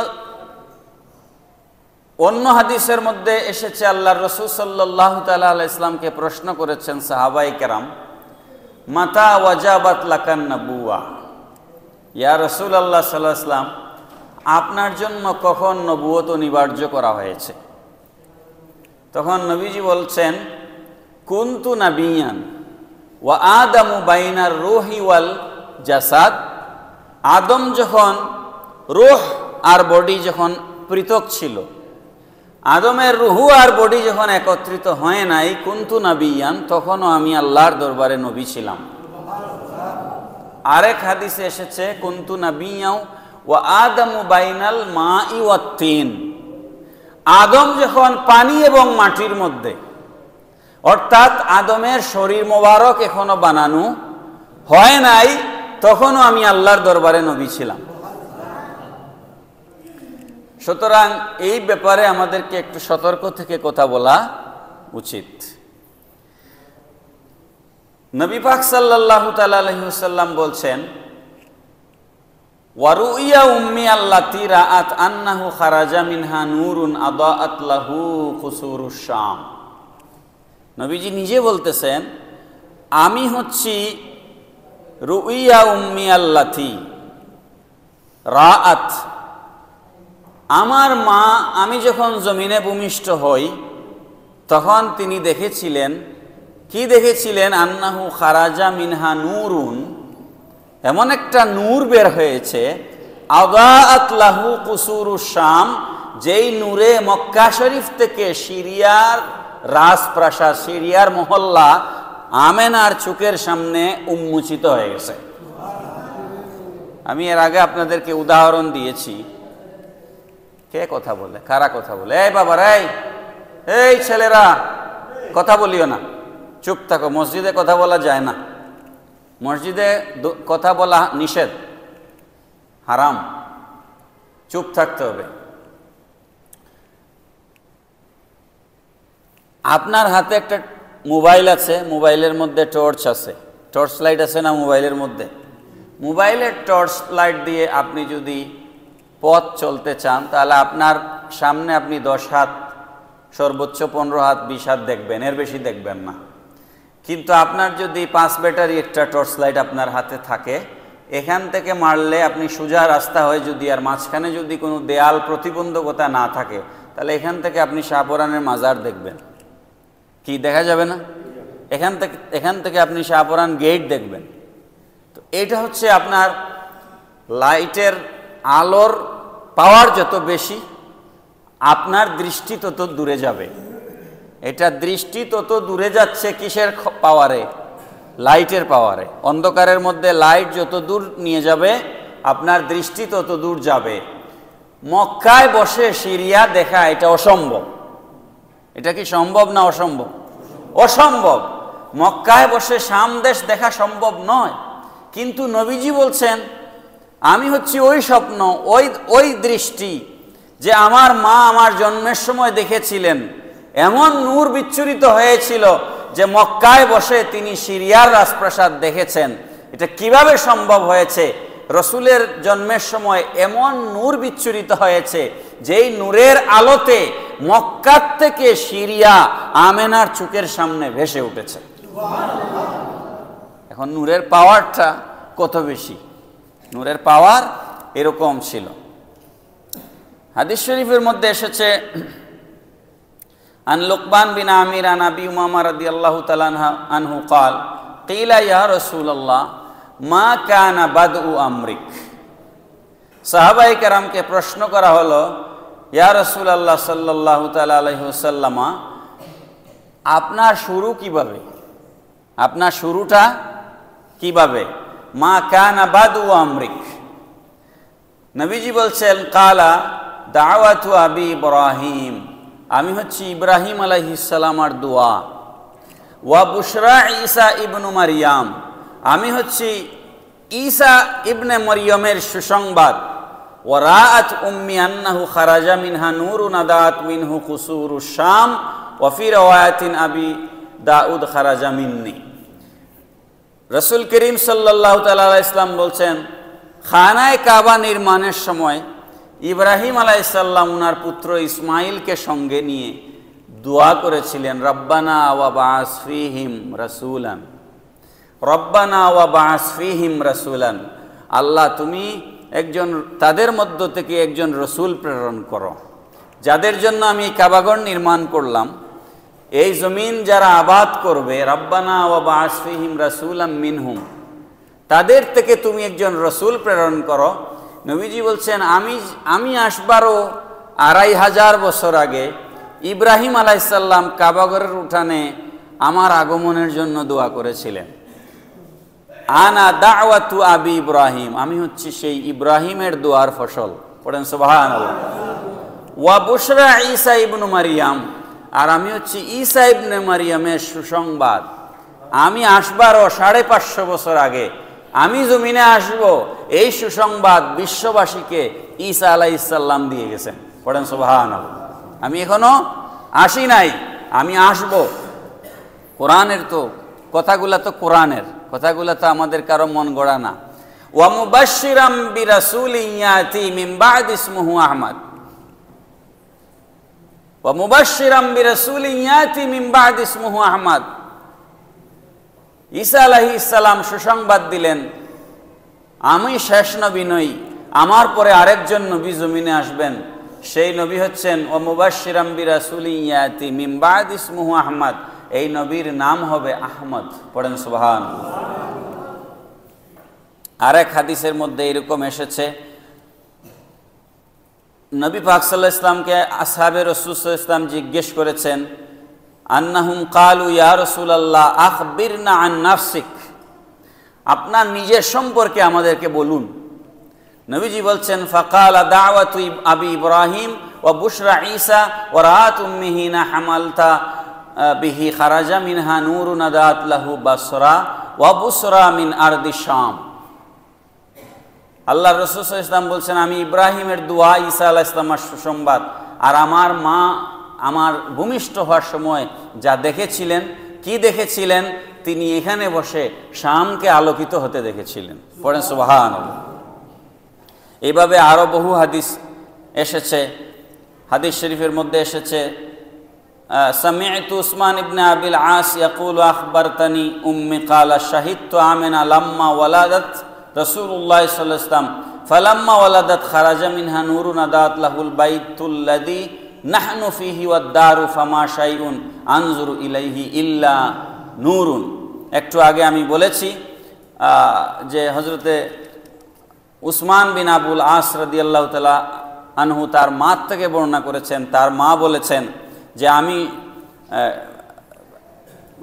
অন্য হাদিসের মধ্যে এসেছে, আল্লাহর রাসূল সাল্লাল্লাহু তাআলা আলাইহি ইসলামকে প্রশ্ন করেছেন সাহাবায়ে কেরাম, মাতা ওয়াজাবাত লাকান নবুওয়া, ইয়া রাসূলুল্লাহ সাল্লাল্লাহু আলাইহি ওয়াসাল্লাম, আপনার জন্য কখন নবুয়ত অনিবার্য করা হয়েছে? তখন নবীজি বলছেন, কুনতু নাবিয়ান ওয়া আদামু বাইনার রূহি ওয়াল জাসাদ, আদম যখন রূহ আর বডি যখন পৃথক ছিল, আদমের রুহু আর বডি যখন একত্রিত হয় নাই, কুনতু নাবিয়ান, তখনও আমি আল্লাহর দরবারে নবী ছিলাম। আরেক হাদিসে এসেছে, কুনতু নাবিয়াও ওয়া আদামু বাইনাল মাই ওয়াত তিন, আদম যখন পানি এবং মাটির মধ্যে, অর্থাৎ আদমের শরীর মোবারক এখনো বানানো হয় নাই, তখনও আমি আল্লাহর দরবারে নবী ছিলাম। সুতরাং এই ব্যাপারে আমাদেরকে একটু সতর্ক থেকে কথা বলা উচিত। নবী পাক সাল্লাল্লাহু তাআলা আলাইহি ওয়াসাল্লাম বলছেন, ওয়ারুইয়া উম্মি আল্লাতী রাআত আন্নাহু খারাজা মিনহা নূরুন আদাআত লাহু কুসুরুশ শাম। নবীজি নিজে বলতেছেন, আমি হচ্ছি রুইয়া উম্মি আল্লাতী রাআত, আমার মা আমি যখন জমিনে ভূমিষ্ঠ হই তখন তিনি দেখেছিলেন, কি দেখেছিলেন? আন্নাহু খারাজা মিনহা নূরুন, এমন একটা নূর বের হয়েছে, আদাআত লাহু কুসুরুশ শাম, যেই নূরে মক্কা শরীফ থেকে সিরিয়ার রাজপ্রাসাদ, সিরিয়ার মহল্লা আমেনার চোখের সামনে উন্মোচিত হয়ে গেছে। আমি এর আগে আপনাদেরকে উদাহরণ দিয়েছি। কে কথা বলে, কারা কথা বলে? এই বাবা, এই ছেলেরা কথা বলিও না, চুপ থাকো। মসজিদে কথা বলা যায় না, মসজিদে কথা বলা নিষেধ, হারাম, চুপ থাকতে হবে। আপনার হাতে একটা মোবাইল আছে, মোবাইলের মধ্যে টর্চ আছে, টর্চ লাইট আছে না মোবাইলের মধ্যে? মোবাইলের টর্চ লাইট দিয়ে আপনি যদি পথ চলতে চান, তাহলে আপনার সামনে আপনি 10 হাত, সর্বোচ্চ 15 হাত, 20 হাত দেখবেন, এর বেশি দেখবেন না। কিন্তু আপনার যদি 5 ব্যাটারি একটা টর্চ লাইট আপনার হাতে থাকে, এখান থেকে মারলে আপনি সোজা রাস্তা হয় যদি, আর মাঝখানে যদি কোনো দেয়াল প্রতিবন্ধকতা না থাকে, তাহলে এখান থেকে আপনি শাহপরানের মাজার দেখবেন। কি দেখা যাবে না? এখান থেকে আপনি শাহপরান গেট দেখবেন। তো এটা হচ্ছে আপনার লাইটের আলোর পাওয়ার যত বেশি, আপনার দৃষ্টি তত দূরে যাবে। এটা দৃষ্টি তত দূরে যাচ্ছে কিসের পাওয়ারে? লাইটের পাওয়ারে। অন্ধকারের মধ্যে লাইট যত দূর নিয়ে যাবে, আপনার দৃষ্টি তত দূর যাবে। মক্কায় বসে সিরিয়া দেখা এটা অসম্ভব। এটা কি সম্ভব না অসম্ভব? অসম্ভব। মক্কায় বসে শাম দেশ দেখা সম্ভব নয়। কিন্তু নবীজি বলছেন, আমি হচ্ছি ওই স্বপ্ন, ওই দৃষ্টি যে আমার মা আমার জন্মের সময় দেখেছিলেন। এমন নূর বিচ্ছুরিত হয়েছিল যে মক্কায় বসে তিনি সিরিয়ার রাজপ্রাসাদ দেখেছেন। এটা কিভাবে সম্ভব হয়েছে? রসুলের জন্মের সময় এমন নূর বিচ্ছুরিত হয়েছে, যেই নূরের আলোতে মক্কার থেকে সিরিয়া আমেনার চোখের সামনে ভেসে উঠেছে। এখন নূরের পাওয়ারটা কত বেশি? নূরের পাওয়ার এরকম ছিল। হাদিস শরীফের মধ্যে এসেছে, আন লুকমান বিন আমির আন আবি উমামা রাদিয়াল্লাহু তাআলা আনহু قال قيل يا رسول الله মা কানা বাদউ আমরিক। সাহাবায়ে কেরামকে প্রশ্ন করা হলো, ইয়া রাসূলুল্লাহ সাল্লাল্লাহু তাআলা আলাইহি ওয়াসাল্লাম, আপনার শুরু কিভাবে? আপনার শুরুটা কিভাবে? মা কানা বাদউ আমরিক। নবীজি বলছেন, কালা দাওয়াতু আবি ইব্রাহিম, আমি হচ্ছি ইব্রাহিম আলাইহিস সালামের দোয়া। ওয়া বুশরা ঈসা ইবনু মারইয়াম, আমি হচ্ছি ঈসা ইবনে মরিয়মের সুসংবাদ। ওয়া রাআত উম্মি আন্নাহু খারাজা মিনহা নূরুন আদাত মিনহু কুসুরুশ শাম ওয়া ফি রাওয়ায়াতিন আবি দাউদ খারাজা মিন্নি। রাসূল করিম সাল্লাল্লাহু তাআলা আলাইহি সাল্লাম বলছেন, খানায়ে কাবা নির্মাণের সময় ইব্রাহিম আলাইহিস সালাম ওনার পুত্র ইসমাইলকে সঙ্গে নিয়ে দোয়া করেছিলেন, রব্বানা ওয়া বা'আস ফীহিম রাসূলান, রব্বানা ওয়া বা'আস ফীহিম রাসূলান, আল্লাহ তুমি তাদের মধ্য থেকে একজন রসুল প্রেরণ করো, যাদের জন্য আমি কাবাগর নির্মাণ করলাম। এই জমিন যারা আবাদ করবে, রব্বানা ওয়া বা'আস ফীহিম রাসূলাম মিনহুম, তাদের থেকে তুমি একজন রসুল প্রেরণ করো। নবীজি বলছেন, আমি আসবারও 2500 বছর আগে ইব্রাহিম আলাইহিস সালাম কাবাগরের উঠানে আমার আগমনের জন্য দোয়া করেছিলেন। আনা দাওয়াতু আবি ইব্রাহিম, আমি হচ্ছি সেই ইব্রাহিমের দোয়ার ফসল। পড়েন সুবহানাল্লাহ। ওয়া বুশরা ঈসা ইবনু মারইয়াম, আর আমি হচ্ছি ঈসা ইবনে মারইয়ামের সুসংবাদ। আমি আসবারও 550 বছর আগে আমি জমিনে আসব, এই সুসংবাদ বিশ্ববাসীকে ঈসা আলাইহিস সালাম দিয়ে গেছেন। পড়েন সুবহানাল্লাহ। আমি এখনো আসি নাই, আমি আসব। কোরআনের তো কথাগুলা তো কোরআনের কথাগুলা তো আমাদের কারো মন গড়া না। ওয়া মুবাশশিরাম বিরাসূলিন ইয়াতি মিন বা'দি ইসমুহু আহমদ, ওয়া মুবাশশিরাম বিরাসূলিন ইয়াতি মিন বা'দি ইসমুহু আহমদ। ঈসা আলাইহিস সালাম সুসংবাদ দিলেন, আমি শেষ নবী নই, আমার পরে আরেকজন নবী জমিনে আসবেন, সেই নবী হচ্ছেন ওয়া মুবাশশিরাম বিরাসূলিন ইয়াতি মিন বা'দি ইসমুহু আহমদ, এই নবীর নাম হবে আহমদ। পড়েন সুবহানাল্লাহ। আরেক হাদিসের মধ্যে এরকম এসেছে, নবী পাক সাল্লাল্লাহু আলাইহি ওয়াসাল্লামকে আসহাবে রাসূল সাল্লাল্লাহু আলাইহি ওয়াসাল্লাম জিজ্ঞেস করেছেন, আন্নাহুম কালু ইয়া রাসূলুল্লাহ আখবিরনা আন নাফসিক, আপনার নিজের সম্পর্কে আমাদেরকে বলুন। নবীজি বলছেন ফাকালা দাওয়াতু আবি ইব্রাহিম ওয়া বুশরা ঈসা ওয়া রাআত উম্মিহি না হামালতা বিহি খারাজা মিনহা নূরুন আদাত লাহু বাসরা ওয়া বুসরা মিন আরদি শাম। আল্লাহর রাসূল সাল্লাল্লাহু আলাইহি ওয়াসাল্লাম বলছেন, আমি ইব্রাহিমের দোয়া, ঈসা আলাইহিস সালামের সুসংবাদ, আর আমার মা আমার ভূমিষ্ঠ হওয়ার সময় যা দেখেছিলেন, কি দেখেছিলেন, তিনি এখানে বসে শামকে আলোকিত হতে দেখেছিলেন। পড়েন সুবহানাল্লাহ। এইভাবে আরও বহু হাদিস এসেছে। হাদিস শরীফের মধ্যে এসেছে সামি'তু উসমান ইবনে আবিল আস ইয়াকুলু আখবারতানি উম্মি ক্বালা শাহিদতু আমিনা লাম্মা ওয়ালাদাত রাসূলুল্লাহ সাল্লাল্লাহু আলাইহি ওয়াসাল্লাম ফালাম্মা ওয়ালাদাত খারাজা মিনহা নূরুন আদাত লাহুল বাইতুল্লাযী নাহনু ফিহি ওয়াদ দারু ফামা শাইউন আনজুরু ইলাইহি ইল্লা নূরুন। একটু আগে আমি বলেছি যে হযরতে উসমান বিন আবুল আস রাদিয়াল্লাহু তাআলা আনহু তার মা থেকে বর্ণনা করেছেন, তার মা বলেছেন যে আমি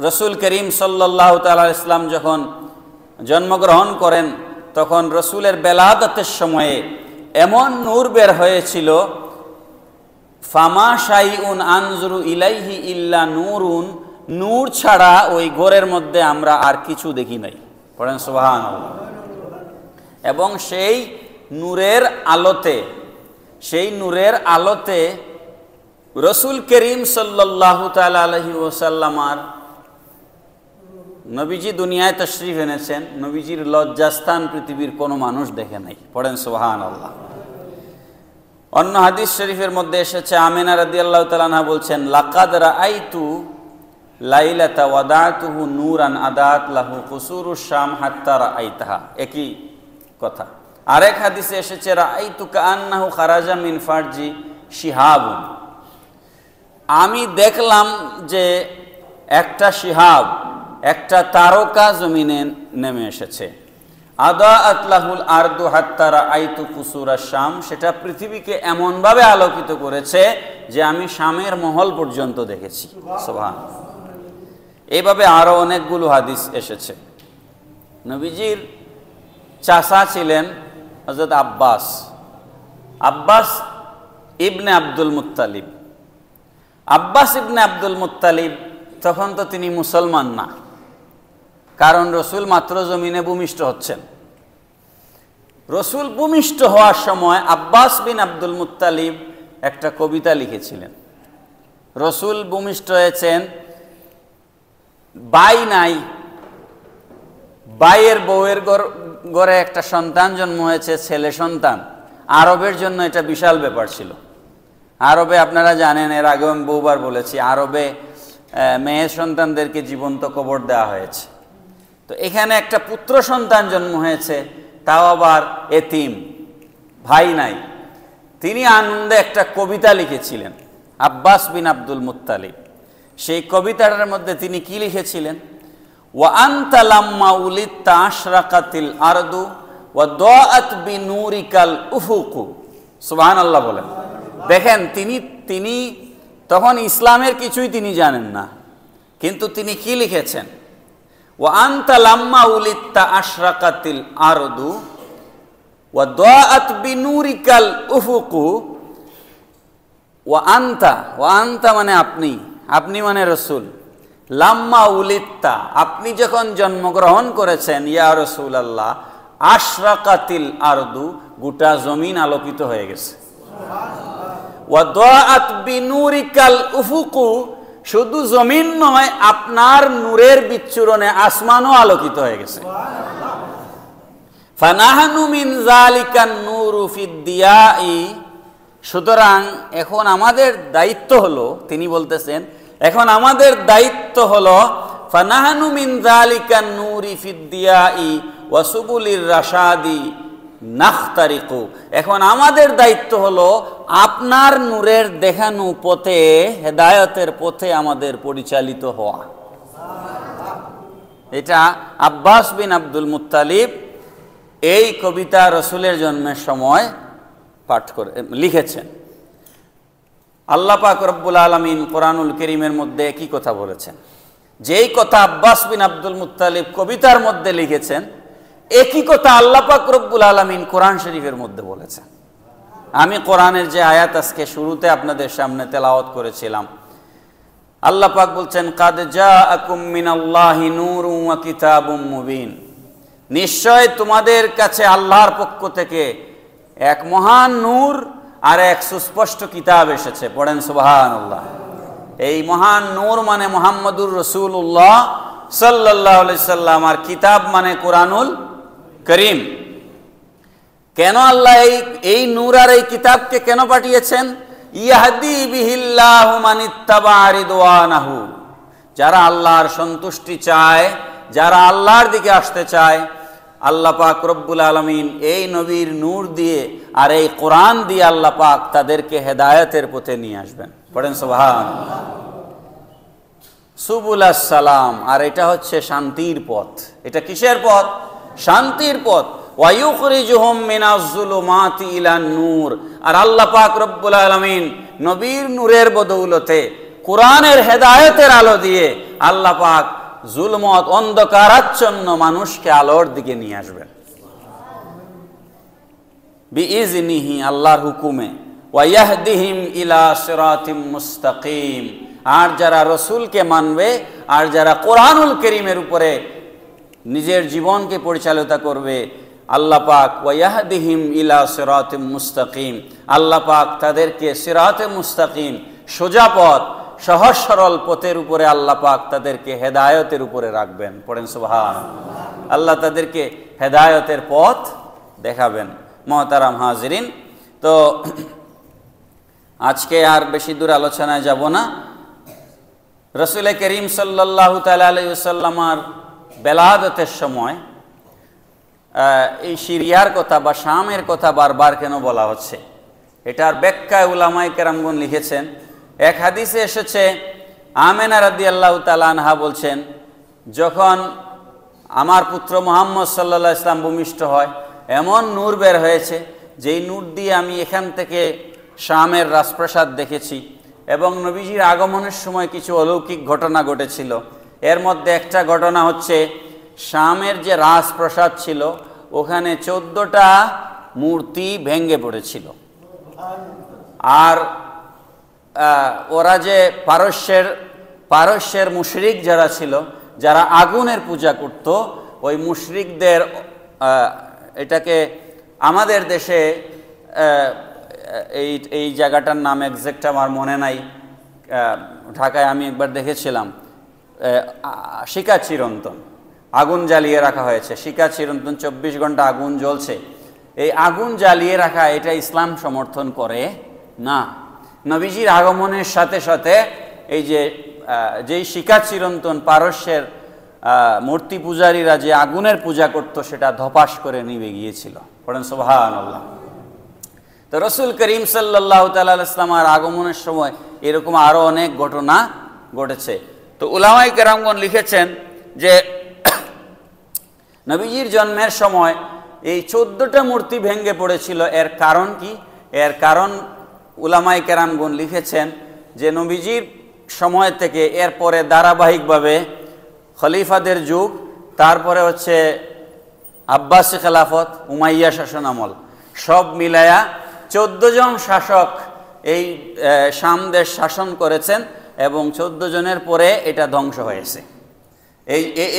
রসুল করিম সাল্লাল্লাহু তাআলা আলাইহি ওয়াসাল্লাম যখন জন্মগ্রহণ করেন তখন রসুলের বেলাদতের সময়ে এমন নূর বের হয়েছিল, ফামা শাইউন আনজুরু ইলাইহি ইল্লা নূরুন, নূর ছাড়া ওই ঘরের মধ্যে আমরা আর কিছু দেখি নাই। পড়েন সুবহানাল্লাহ। এবং সেই নূরের আলোতে রসুল করিম সাল্লাল্লাহু তাআলা আলাইহি ওয়াসাল্লামার নবীজি দুনিয়ায় তশরিফ এনেছেন, নবীজির লজ্জাস্থান পৃথিবীর কোনো মানুষ দেখে নাই। পড়েন সুবহানাল্লাহ। অন্য হাদিস শরীফের মধ্যে এসেছে, আমিনা রাদিয়াল্লাহু তাআলা আনহা বলছেন, লাকাদ রাআইতু লাইলাতা ওয়াদাতুহু নূরান আদাত লাহু কুসুরুশ শাম হাত্তা রাআইতাহা। একই কথা। আরেক হাদিসে এসেছে, রাআইতু কাআন্নাহু খারাজা মিন ফারজি শিহাবুন, আমি দেখলাম যে একটা শিহাব, একটা তারকা জমিনে নেমে এসেছে। আদাআত লাহুল আরদু হাত্তা রাআইতু কুসুরাশ শাম, সেটা পৃথিবীকে এমনভাবে আলোকিত করেছে যে আমি শামের মহল পর্যন্ত দেখেছি। সুবহানাল্লাহ। এইভাবে আরও অনেকগুলো হাদিস এসেছে। নবীজির চাচা ছিলেন হযরত আব্বাস ইবনে আব্দুল মুত্তালিব। আব্বাস ইবনে আব্দুল মুত্তালিব তখন তো তিনি মুসলমান না, কারণ রসুল মাত্র জমিনে ভূমিষ্ঠ হচ্ছেন। রসুল ভূমিষ্ঠ হওয়ার সময় আব্বাস বিন আব্দুল মুত্তালিব একটা কবিতা লিখেছিলেন। রসুল ভূমিষ্ঠ হয়েছেন, বাই নাই, বাইয়ের বউয়ের ঘরে একটা সন্তান জন্ম হয়েছে, ছেলে সন্তান। আরবের জন্য এটা বিশাল ব্যাপার ছিল। আরবে আপনারা জানেন, এর আগেও আমি বহুবার বলেছি, আরবে মেয়ে সন্তানদেরকে জীবন্ত কবর দেওয়া হয়েছে। তো এখানে একটা পুত্র সন্তান জন্ম হয়েছে, তাও আবার এতিম, ভাই নাই। তিনি আনন্দে একটা কবিতা লিখেছিলেন, আব্বাস বিন আব্দুল মুত্তালিব। সেই কবিতাটার মধ্যে তিনি কি লিখেছিলেন? ওয়া আনতা লাম্মা উলিদতা আশরাকাতিল আরদু ওয়া দাআত বিনুরিকাল উফুকু। সুবহানাল্লাহ বলেন। দেখেন, তিনি তখন ইসলামের কিছুই তিনি জানেন না, কিন্তু তিনি কি লিখেছেন? ওয়া আনতা লাম্মা উলিদতা আশরাকাতিল আরদু ওয়া দাআত বিনুরিকাল উফুকু ওয়া আনতা মানে আপনি মানে রসুল। লাম্মা উলিদতা, আপনি যখন জন্মগ্রহণ করেছেন, ইয়া রাসূলুল্লাহ, আশরাকাতিল আরদু, গোটা জমিন আলোকিত হয়ে গেছে। ওয়া দাআত বিনুরিকাল উফুকু, শুধু জমিন নয়, আপনার নূরের বিচ্ছুরণে আসমানও আলোকিত হয়ে গেছে। ফানাহনু মিন যালিকান নূরু ফিদ দিয়াই, সুতরাং এখন আমাদের দায়িত্ব হলো, তিনি বলতেছেন এখন আমাদের দায়িত্ব হলো, ফানাহনু মিন যালিকান নূরি ফিদ দিয়াই ওয়া সুবুলির রাশাদি নাখতারিকু, এখন আমাদের দায়িত্ব হলো আপনার নূরের দেখানো পথে, হেদায়েতের পথে আমাদের পরিচালিত হওয়া। এটা আব্বাস বিন আব্দুল মুত্তালিব এই কবিতা রসুলের জন্মের সময় পাঠ করে লিখেছেন। আল্লাহ পাক রব্বুল আলামিন কোরআনুল কারীমের মধ্যে একই কথা বলেছেন। যেই কথা আব্বাস বিন আব্দুল মুত্তালিব কবিতার মধ্যে লিখেছেন, একই কথা আল্লাহ পাক রব্বুল আলামিন কোরআন শরীফের মধ্যে বলেছেন। আমি কোরআনের যে আয়াত আজকে শুরুতে আপনাদের সামনে তেলাওয়াত করেছিলাম, আল্লাহ পাক বলছেন, কাদ জাআকুম মিনাল্লাহি নূরুন ওয়া কিতাবুম মুবিন, নিশ্চয় তোমাদের কাছে আল্লাহর পক্ষ থেকে এক মহান নূর আর এক সুস্পষ্ট কিতাব এসেছে। পড়েন সুবহানাল্লাহ। এই মহান নূর মানে মুহাম্মদুর রাসূলুল্লাহ সাল্লাল্লাহু আলাইহি সাল্লাম, আর কিতাব মানে কোরআনুল কারীম। কেন আল্লাহ এই নূর আর এই কিতাবকে কেন পাঠিয়েছেন? ইয়াহদি বিহিল্লাহু মানিত্তাবা রিদওয়ানাহু, যারা আল্লাহর সন্তুষ্টি চায়, যারা আল্লাহর দিকে আসতে চায়, আল্লাহ পাক রব্বুল আলামিন এই নবীর নূর দিয়ে আর এই কোরআন দিয়ে আল্লাহ পাক তাদেরকে হেদায়েতের পথে নিয়ে আসবেন। পড়েন সুবহানাল্লাহ। সুবুলাস সালাম, আর এটা হচ্ছে শান্তির পথ। এটা কিসের পথ? শান্তির পথ। ওয়া ইউখরিজুহুম মিনাজ যুলুমাতি ইলান নূর, আর আল্লাহ পাক রব্বুল আলামিন নবীর নূরের বদৌলতে, কোরআনের হেদায়েতের আলো দিয়ে আল্লাহ পাক জুলমত অন্ধকারাচ্ছন্ন মানুষকে আলোর দিকে নিয়ে আসবেন বিইজনিহি, আল্লাহর হুকুমে। ওয়া ইয়াহদিহিম ইলা সিরাতিম মুস্তাকিম, আর যারা রসুলকে মানবে, আর যারা কোরআনুল কারীমের উপরে নিজের জীবনকে পরিচালিত করবে, আল্লাহ পাক ওয়া ইয়াহদিহিম ইলা সিরাতিম মুস্তাকিম, আল্লাহ পাক তাদেরকে সিরাতে মুস্তাকিম, সোজা পথ, সহজ সরল পথের উপরে আল্লাহ পাক তাদেরকে হেদায়েতের উপরে রাখবেন। পড়েন সুবহানাল্লাহ। আল্লাহ তাদেরকে হেদায়েতের পথ দেখাবেন। মুহতারাম হাজিরিন, তো আজকে আর বেশি দূর আলোচনায় যাব না। রাসূল করিম সাল্লাল্লাহু তাআলা আলাইহি ওয়াসাল্লামের বেলাদতের সময় এই সিরিয়ার কথা বা শামের কথা বারবার কেন বলা হচ্ছে, এটার ব্যাখ্যায় উলামায়ে কেরামগণ লিখেছেন। এক হাদিসে এসেছে, আমেনা রাদিয়াল্লাহু তাআলা আনহা বলছেন, যখন আমার পুত্র মুহাম্মদ সাল্লাল্লাহু আলাইহি ওয়াসাল্লাম ভূমিষ্ঠ হয়, এমন নূর বের হয়েছে যেই নূর দিয়ে আমি এখান থেকে শামের রাজপ্রাসাদ দেখেছি, এবং নবীজির আগমনের সময় কিছু অলৌকিক ঘটনা ঘটেছিল। এর মধ্যে একটা ঘটনা হচ্ছে, শামের যে রাজপ্রাসাদ ছিল ওখানে 14টা মূর্তি ভেঙে পড়েছিল। আর ওরা যে পারস্যের মুশরিক যারা ছিল, যারা আগুনের পূজা করত, ওই মুশরিকদের এটাকে আমাদের দেশে এই জায়গাটার নাম এক্সাক্ট আমার মনে নাই, ঢাকায় আমি একবার দেখেছিলাম, শিকা চিরন্তন, আগুন জ্বালিয়ে রাখা হয়েছে। শিকা চিরন্তন 24 ঘন্টা আগুন জ্বলছে। এই আগুন জ্বালিয়ে রাখা এটা ইসলাম সমর্থন করে না। নবীজির আগমনের সাথে সাথে এই যেই শিকা চিরন্তন পারস্যের মূর্তি পূজারীরা যে আগুনের পূজা করত, সেটা ধপাস করে নিভে গিয়েছিল। পড়েন সুবহানাল্লাহ। তো রাসূল করিম সাল্লাল্লাহু তাআলা আলাইহি ওয়াসাল্লামের আগমনের সময় এরকম আরো অনেক ঘটনা ঘটেছে। তো উলামায়ে কেরামগণ লিখেছেন যে নবীজির জন্মের সময় এই 14টা মূর্তি ভেঙে পড়েছিল। এর কারণ কি? এর কারণ উলামায়ে কেরামগণ লিখেছেন যে নবীজির সময় থেকে এরপরে ধারাবাহিকভাবে খলিফাদের যুগ, তারপরে হচ্ছে আব্বাসী খেলাফত, উমাইয়া শাসন আমল, সব মিলায়া 14 জন শাসক এই শাম দেশ শাসন করেছেন, এবং 14 জনের পরে এটা ধ্বংস হয়েছে।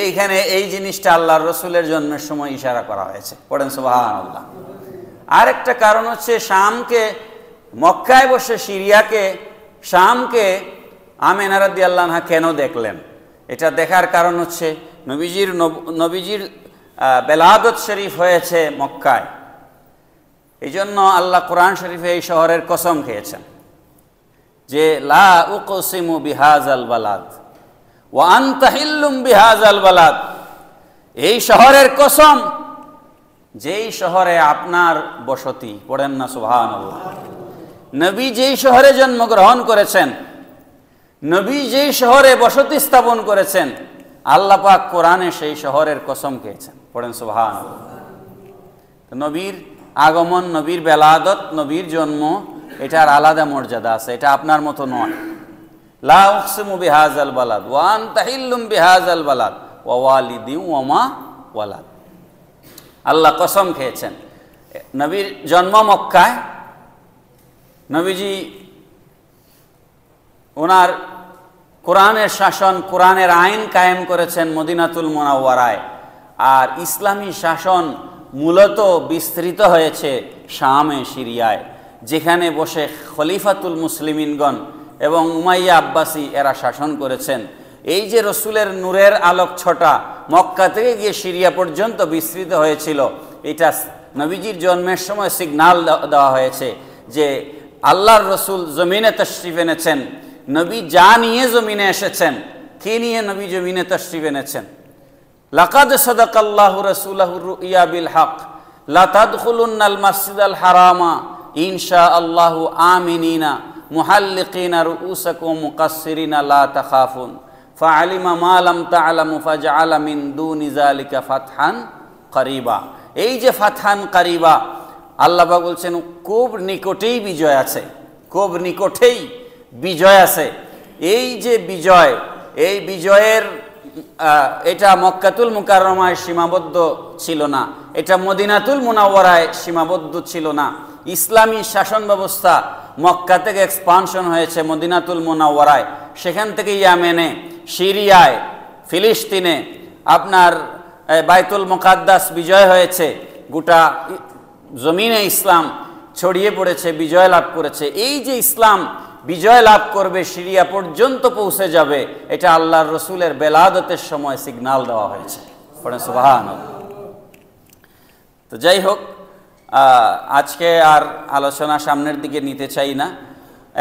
এইখানে এই জিনিসটা আল্লাহর রসুলের জন্মের সময় ইশারা করা হয়েছে। পড়েন সুবহানাল্লাহ। আরেকটা কারণ হচ্ছে, শামকে, মক্কায় বসে সিরিয়াকে, শামকে আমেনা রাদিয়াল্লাহু আনহা কেন দেখলেন? এটা দেখার কারণ হচ্ছে, নবীজির বেলাদত শরীফ হয়েছে মক্কায়। এই জন্য আল্লাহ কোরআন শরীফে এই শহরের কসম খেয়েছেন যে লা উকসিমু বিহাজাল বালাদ ওয়া আনতা হিল্লুম বিহাজাল বালাদ, এই শহরের কসম যেই শহরে আপনার বসতি। পড়েন না সুবহানাল্লাহ। নবী যেই শহরে জন্মগ্রহণ করেছেন, নবী যেই শহরে বসতি স্থাপন করেছেন, আল্লাহ পাক কোরআনে সেই শহরের কসম খেয়েছেন। পড়েন সুবহানাল্লাহ। নবীর আগমন, নবীর বেলাদত, নবীর জন্ম, এটার আলাদা মর্যাদা আছে, এটা আপনার মতো নয়। লা উকসিমু বিহাযাল বালাদ ওয়া আনতা হিল্লুম বিহাযাল বালাদ ওয়া ওয়ালিদিন ওয়া মা ওয়ালাদ। আল্লাহ কসম খেয়েছেন, নবীর জন্ম মক্কায়, নবীজি ওনার কোরআনের শাসন, কোরআনের আইন কায়েম করেছেন মদিনাতুল মুনাওয়ারায়, আর ইসলামী শাসন মূলত বিস্তৃত হয়েছে শামে সিরিয়ায়, যেখানে বসে খলিফাতুল মুসলিমিনগণ এবং উমাইয়া আব্বাসী এরা শাসন করেছেন। এই যে রসুলের নূরের আলোক ছটা মক্কা থেকে গিয়ে সিরিয়া পর্যন্ত বিস্তৃত হয়েছিল, এটা নবীজির জন্মের সময় সিগনাল দেওয়া হয়েছে যে আল্লাহর রসুল জমিনে তশরিফ এনেছেন। নবী যা নিয়ে জমিনে এসেছেন, কি নিয়ে নবী জমিনে তশরিফ এনেছেন? লাকাদ সাদাকাল্লাহু রাসূলাহুর রুইয়া বিল হক লা তাদখুলুন্নাল মাসজিদাল হারামা ইনশাআল্লাহু আমিনিনা মুহাল্লিকিনা রুউসাকুম মুকাসসিরিনা লা তাখাফুন ফাআলিমা মা লাম তা'লামু ফাজআলা মিন দুনি যালিকা ফাতহান করিবা। এই যে ফাতহান করিবা, আল্লাহ পাক বলছেন খুব নিকটেই বিজয় আছে, খুব নিকটেই বিজয় আছে। এই যে বিজয়, এই বিজয়ের এটা মক্কাতুল মুকাররমায় সীমাবদ্ধ ছিল না, এটা মদিনাতুল মুনাওয়ারায় সীমাবদ্ধ ছিল না। ইসলামী শাসন ব্যবস্থা মক্কা থেকে এক্সপানশন হয়েছে মদিনাতুল মুনাওয়ারায়, সেখান থেকে ইয়ামেনে, সিরিয়ায়, ফিলিস্তিনে, আপনার বাইতুল মুকাদ্দাস বিজয় হয়েছে, গোটা জমিনে ইসলাম ছড়িয়ে পড়েছে, বিজয় লাভ করেছে। এই যে ইসলাম বিজয় লাভ করবে, সিরিয়া পর্যন্ত পৌঁছে যাবে, এটা আল্লাহর রসুলের বেলাদতের সময় সিগন্যাল দেওয়া হয়েছে। পড়েন সুবহানাল্লাহ। তো যাই হোক, আজকে আর আলোচনা সামনের দিকে নিতে চাই না।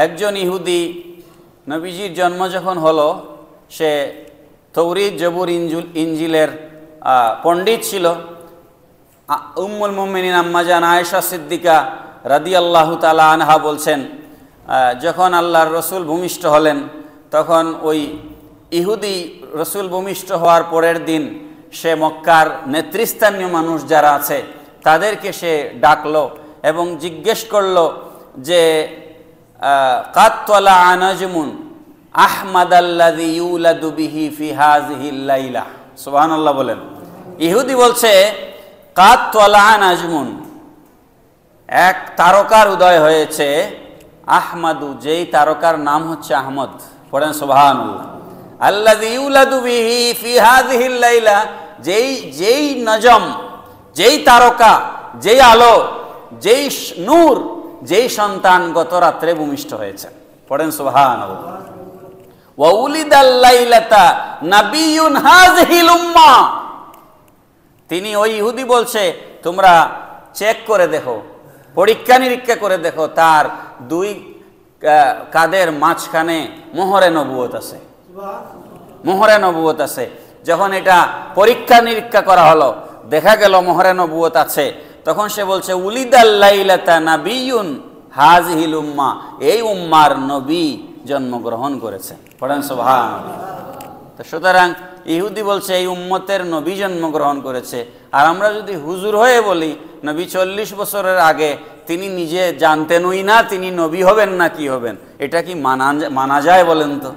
একজন ইহুদি নবীজির জন্ম যখন হলো, সে তৌরিত, জবুর, ইঞ্জিলের পণ্ডিত ছিল। উম্মুল মুমিনিন আম্মা জান আয়েশা সিদ্দিকা রাদিয়াল্লাহু তাআলা আনহা বলছেন, যখন আল্লাহর রসুল ভূমিষ্ঠ হলেন, তখন ওই ইহুদি রসুল ভূমিষ্ঠ হওয়ার পরের দিন সে মক্কার নেতৃস্থানীয় মানুষ যারা আছে তাদেরকে সে ডাকলো এবং জিজ্ঞেস করলো যে কাদ তালা আনাজমুন আহমাদাল্লাযী ইউলাদু বিহি ফি হাযিহিল লাইলা। সুবহানাল্লাহ বলেন। ইহুদি বলছে কাদ তালা আনাজমুন, এক তারকার উদয় হয়েছে, আহমাদু, যেই তারকার নাম হচ্ছে আহমদ। পড়েন সুবহানাল্লাহ। আল্লাযী ইউলাদু বিহি ফি হাযিহিল লাইলা, যেই নজম, যেই তারকা, যেই আলো, যেই নূর, যেই সন্তান গত রাত্রে ভূমিষ্ঠ হয়েছে। পড়েন সুবহানাল্লাহ। ওয়া উলিদাল লাইলাতা নাবিয়্যুন হাযিহিল উম্মাহ, তিনি, ওই ইহুদি বলছে, তোমরা চেক করে দেখো, পরীক্ষা নিরীক্ষা করে দেখো, তার দুই কাদের মাঝখানে মোহরে নবুয়ত আছে, মোহরে নবুয়ত আছে। যখন এটা পরীক্ষা নিরীক্ষা করা হলো, দেখা গেল মোহরে নবুয়ত আছে, তখন সে বলছে উলিদাল লাইলাতা নাবিয়্যুন হাযিহিল উম্মাহ, এই উম্মার নবী জন্মগ্রহণ করেছেন। পড়েন সুবহানাল্লাহ। তো সুতরাং ইহুদি বলছে এই উম্মতের নবী জন্মগ্রহণ করেছে, আর আমরা যদি হুজুর হয়ে বলি নবী 40 বছরের আগে তিনি নিজে জানতেনই না তিনি নবী হবেন না কি হবেন, এটা কি মানা যায় বলেন তো?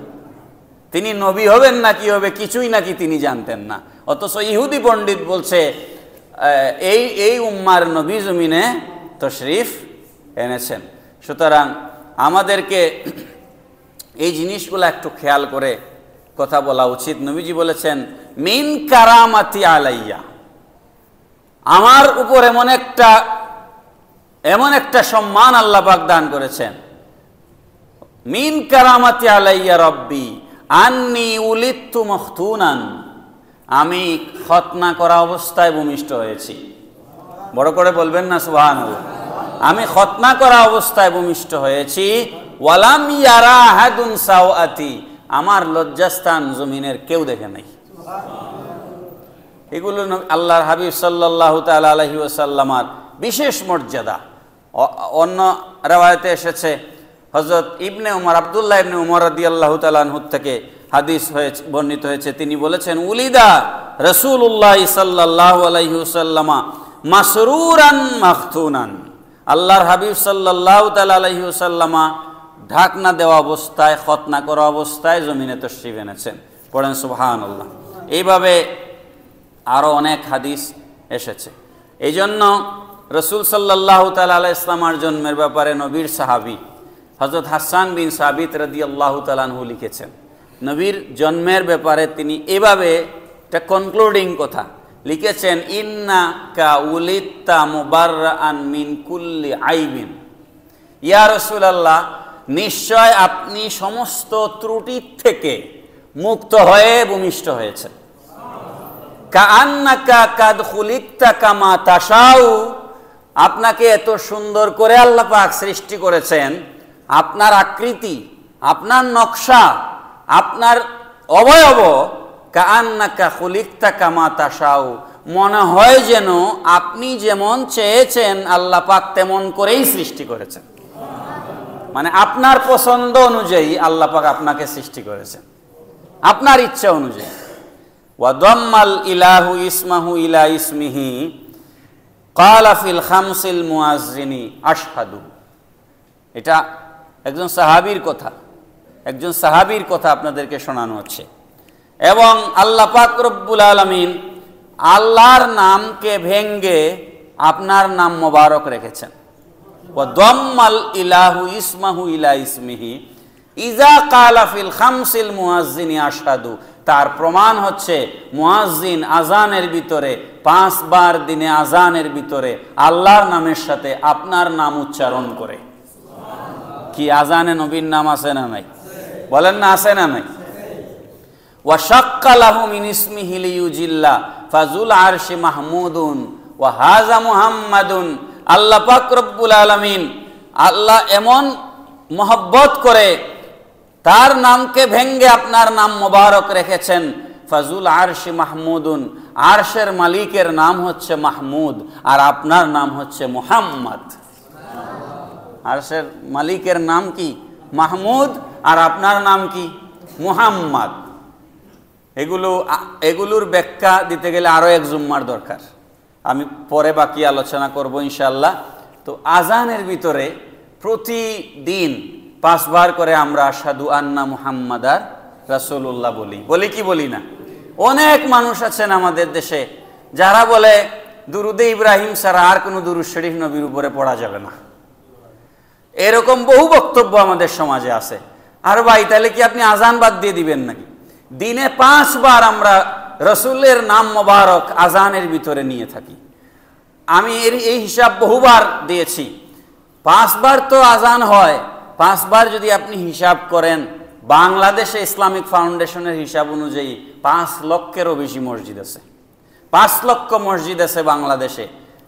তিনি নবী হবেন না কি হবে কিছুই নাকি তিনি জানতেন না। অথচ ইহুদি পণ্ডিত বলছে এই উম্মার নবী জমিনে তশরিফ এনেছেন। সুতরাং আমাদেরকে এই জিনিসগুলো একটু খেয়াল করে কথা বলা উচিত। নবীজি বলেছেন মিন কারামাতি আলাইয়া, আমার উপর এমন একটা সম্মান আল্লাহ পাক দান করেছেন। মিন কারামাতি আলাইয়া রব্বি আন্নি উলিদতু মখতুনান, আমি খতনা করা অবস্থায় ভূমিষ্ঠ হয়েছি। বড় করে বলবেন না সুবহানাল্লাহ। আমি খতনা করা অবস্থায় ভূমিষ্ঠ হয়েছি। ওয়ালাম ইয়ারা আহাদুন সাওআতি, আমার লজ্জাস্থান জমিনের কেউ দেখে নাই। এগুলো আল্লাহর হাবিব সাল্লাল্লাহু তাআলা আলাইহি ওয়াসাল্লামার বিশেষ মর্যাদা। অন্য রাওয়ায়াতে এসেছে, হযরত ইবনে উমর, আব্দুল্লাহ ইবনে উমর রাদিয়াল্লাহু তাআলা আনহু থেকে হাদিস হয়েছে, বর্ণিত হয়েছে, তিনি বলেছেন উলিদা রাসূলুল্লাহ সাল্লাল্লাহু আলাইহি ওয়াসাল্লামা মাসরুরান মাখতুনান, আল্লাহর হাবিব সাল্লাল্লাহু তাআলা আলাইহি ওয়াসাল্লামা ঢাকনা দেওয়া অবস্থায়, খতনা করা অবস্থায় জমিনে তশরিফ এনেছেন। পড়েন সুবহানাল্লাহ। এইভাবে আরও অনেক হাদিস এসেছে। এই জন্য রসুল সাল্লাল্লাহু তাআলা আলাইহি ইসলামার জন্মের ব্যাপারে নবীর সাহাবী হযরত হাসান বিন সাবিত রাদিয়াল্লাহু তাআলা আনহু লিখেছেন, নবীর জন্মের ব্যাপারে তিনি এভাবে একটা কনক্লুডিং কথা লিখেছেন, ইন্নাকা উলিদতা মুবাররাআন মিন কুল্লি আইবিন। ইয়া রাসূলুল্লাহ, নিশ্চয় আপনি সমস্ত ত্রুটি থেকে মুক্ত হয়ে ভূমিষ্ঠ হয়েছেন। কাআন্নাকা কাদ খুলিকতা কামা তাশাউ, আপনাকে এত সুন্দর করে আল্লাহ পাক সৃষ্টি করেছেন, আপনার আকৃতি, আপনার নকশা, আপনার অবয়ব, কাআন্নাকা খুলিকতা কামা তাশাউ, মনে হয় যেন আপনি যেমন চেয়েছেন আল্লাহ পাক তেমন করেই সৃষ্টি করেছেন। মানে আপনার পছন্দ অনুযায়ী আল্লাহ পাক আপনাকে সৃষ্টি করেছেন, আপনার ইচ্ছা অনুযায়ী। ওয়া দাম্মাল ইলাহু ইসমাহু ইলা ইসমিহি ক্বালা ফিল খামসিল মুয়াজ্জিনি আশহাদু। এটা একজন সাহাবীর কথা, একজন সাহাবীর কথা আপনাদেরকে শোনানো হচ্ছে। এবং আল্লাহ পাক রব্বুল আলামিন আল্লাহর নামকে ভেঙ্গে আপনার নাম মোবারক রেখেছেন। ওয়া দাম্মাল ইলাহু ইসমাহু ইলা ইসমিহি ইজা ক্বালা ফিল খামসিল মুয়াজ্জিনি আশহাদু। তার প্রমাণ হচ্ছে মুয়াজ্জিন আজানের ভিতরে 5 বার দিনে আজানের ভিতরে আল্লাহর নামের সাথে আপনার নাম উচ্চারণ করে। কি আজানে নবীর নাম আছে না নাই? বলেন না, আছে না নাই? ওয়া শাক্কা লাহু মিন ইসমিহি লিইউজিল্লা ফাজুল আরশি মাহমুদুন ওয়া হাযা মুহাম্মাদুন। আল্লাহ পাক রব্বুল আলামিন আল্লাহ এমন মহব্বত করে তার নামকে ভেঙ্গে আপনার নাম মোবারক রেখেছেন। ফাজুল আরশি মাহমুদুন, আরশের মালিকের নাম হচ্ছে মাহমুদ আর আপনার নাম হচ্ছে মুহাম্মদ। আরশের মালিকের নাম কি? মাহমুদ, আর আপনার নাম কি? মুহাম্মদ। এগুলোর ব্যাখ্যা দিতে গেলে আরো এক জুম্মার দরকার, আমি পরে বাকি আলোচনা করব ইনশাআল্লাহ। তো আজানের ভিতরে প্রতিদিন 5 বার করে আমরা আশহাদু আন্না মুহাম্মাদার রাসূলুল্লাহ বলি কি বলি না? অনেক মানুষ আছেন আমাদের দেশে যারা বলে দুরুদে ইব্রাহিম ছাড়া আর কোনো দুরূদ শরীফ নবীর উপরে পড়া যাবে না। এরকম বহু বক্তব্য আমাদের সমাজে আছে। আর ভাই, তাহলে কি আপনি আজান বাদ দিয়ে দিবেন নাকি? দিনে 5 বার আমরা রসুলের নাম মোবারক আজানের ভিতরে নিয়ে থাকি। আমি এই হিসাব বহুবার দিয়েছি। 5 বার তো আজান হয়, 5 বার যদি আপনি হিসাব করেন, বাংলাদেশে ইসলামিক ফাউন্ডেশনের হিসাব অনুযায়ী 5 লক্ষেরও বেশি মসজিদ আছে। 5 লক্ষ মসজিদ আছে বাংলাদেশে।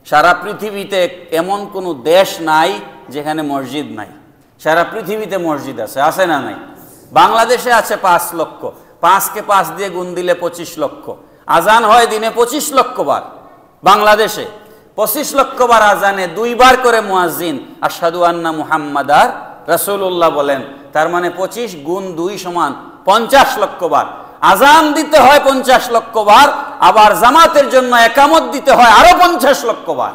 সারা পৃথিবীতে এমন কোনো দেশ নাই যেখানে মসজিদ নাই। সারা পৃথিবীতে মসজিদ আছে, আছে না নাই? বাংলাদেশে আছে 5 লক্ষ। 5কে 5 দিয়ে গুণ দিলে 25 লক্ষ। আজান হয় দিনে 25 লক্ষ বার। বাংলাদেশে 25 লক্ষ বার আজানে 2 বার করে মুয়াজ্জিন আশহাদু আন্না মুহাম্মাদার রাসূলুল্লাহ বলেন। তার মানে 25 গুণ 2 সমান 50 লক্ষ বার। আজান দিতে হয় 50 লক্ষ বার, আবার জামাতের জন্য একামত দিতে হয় আরো 50 লক্ষ বার।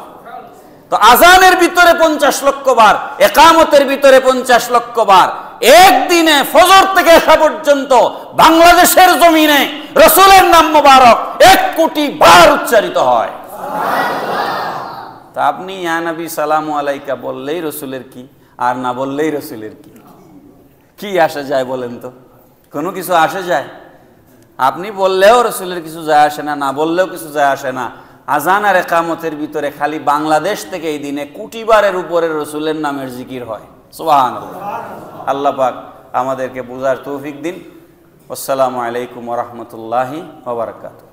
তো আজানের ভিতরে 50 লক্ষ বার, একামতের ভিতরে 50 লক্ষ বার। একদিনে ফজর থেকে এশা পর্যন্ত বাংলাদেশের জমিনে রাসূলের নাম মোবারক 1 কোটি বার উচ্চারিত হয়। তা আপনি ইয়া নবী সালামু আলাইকা বললেই রাসূলের কি, আর না বললেই রাসূলের কি? কি আসে যায় বলেন তো? কোনো কিছু আসে যায়? আপনি বললেও রাসূলের কিছু যায় আসে না, না বললেও কিছু যায় আসে না। আজান আর একামতের ভিতরে খালি বাংলাদেশ থেকে এই দিনে কোটি বারের উপরে রাসূলের নামের জিকির হয়। সুবহানাল্লাহ। আল্লাহ পাক আমাদেরকে বুঝার তৌফিক দিন। আসসালামু আলাইকুম ওয়া রাহমাতুল্লাহি ওয়া বারাকাতুহু।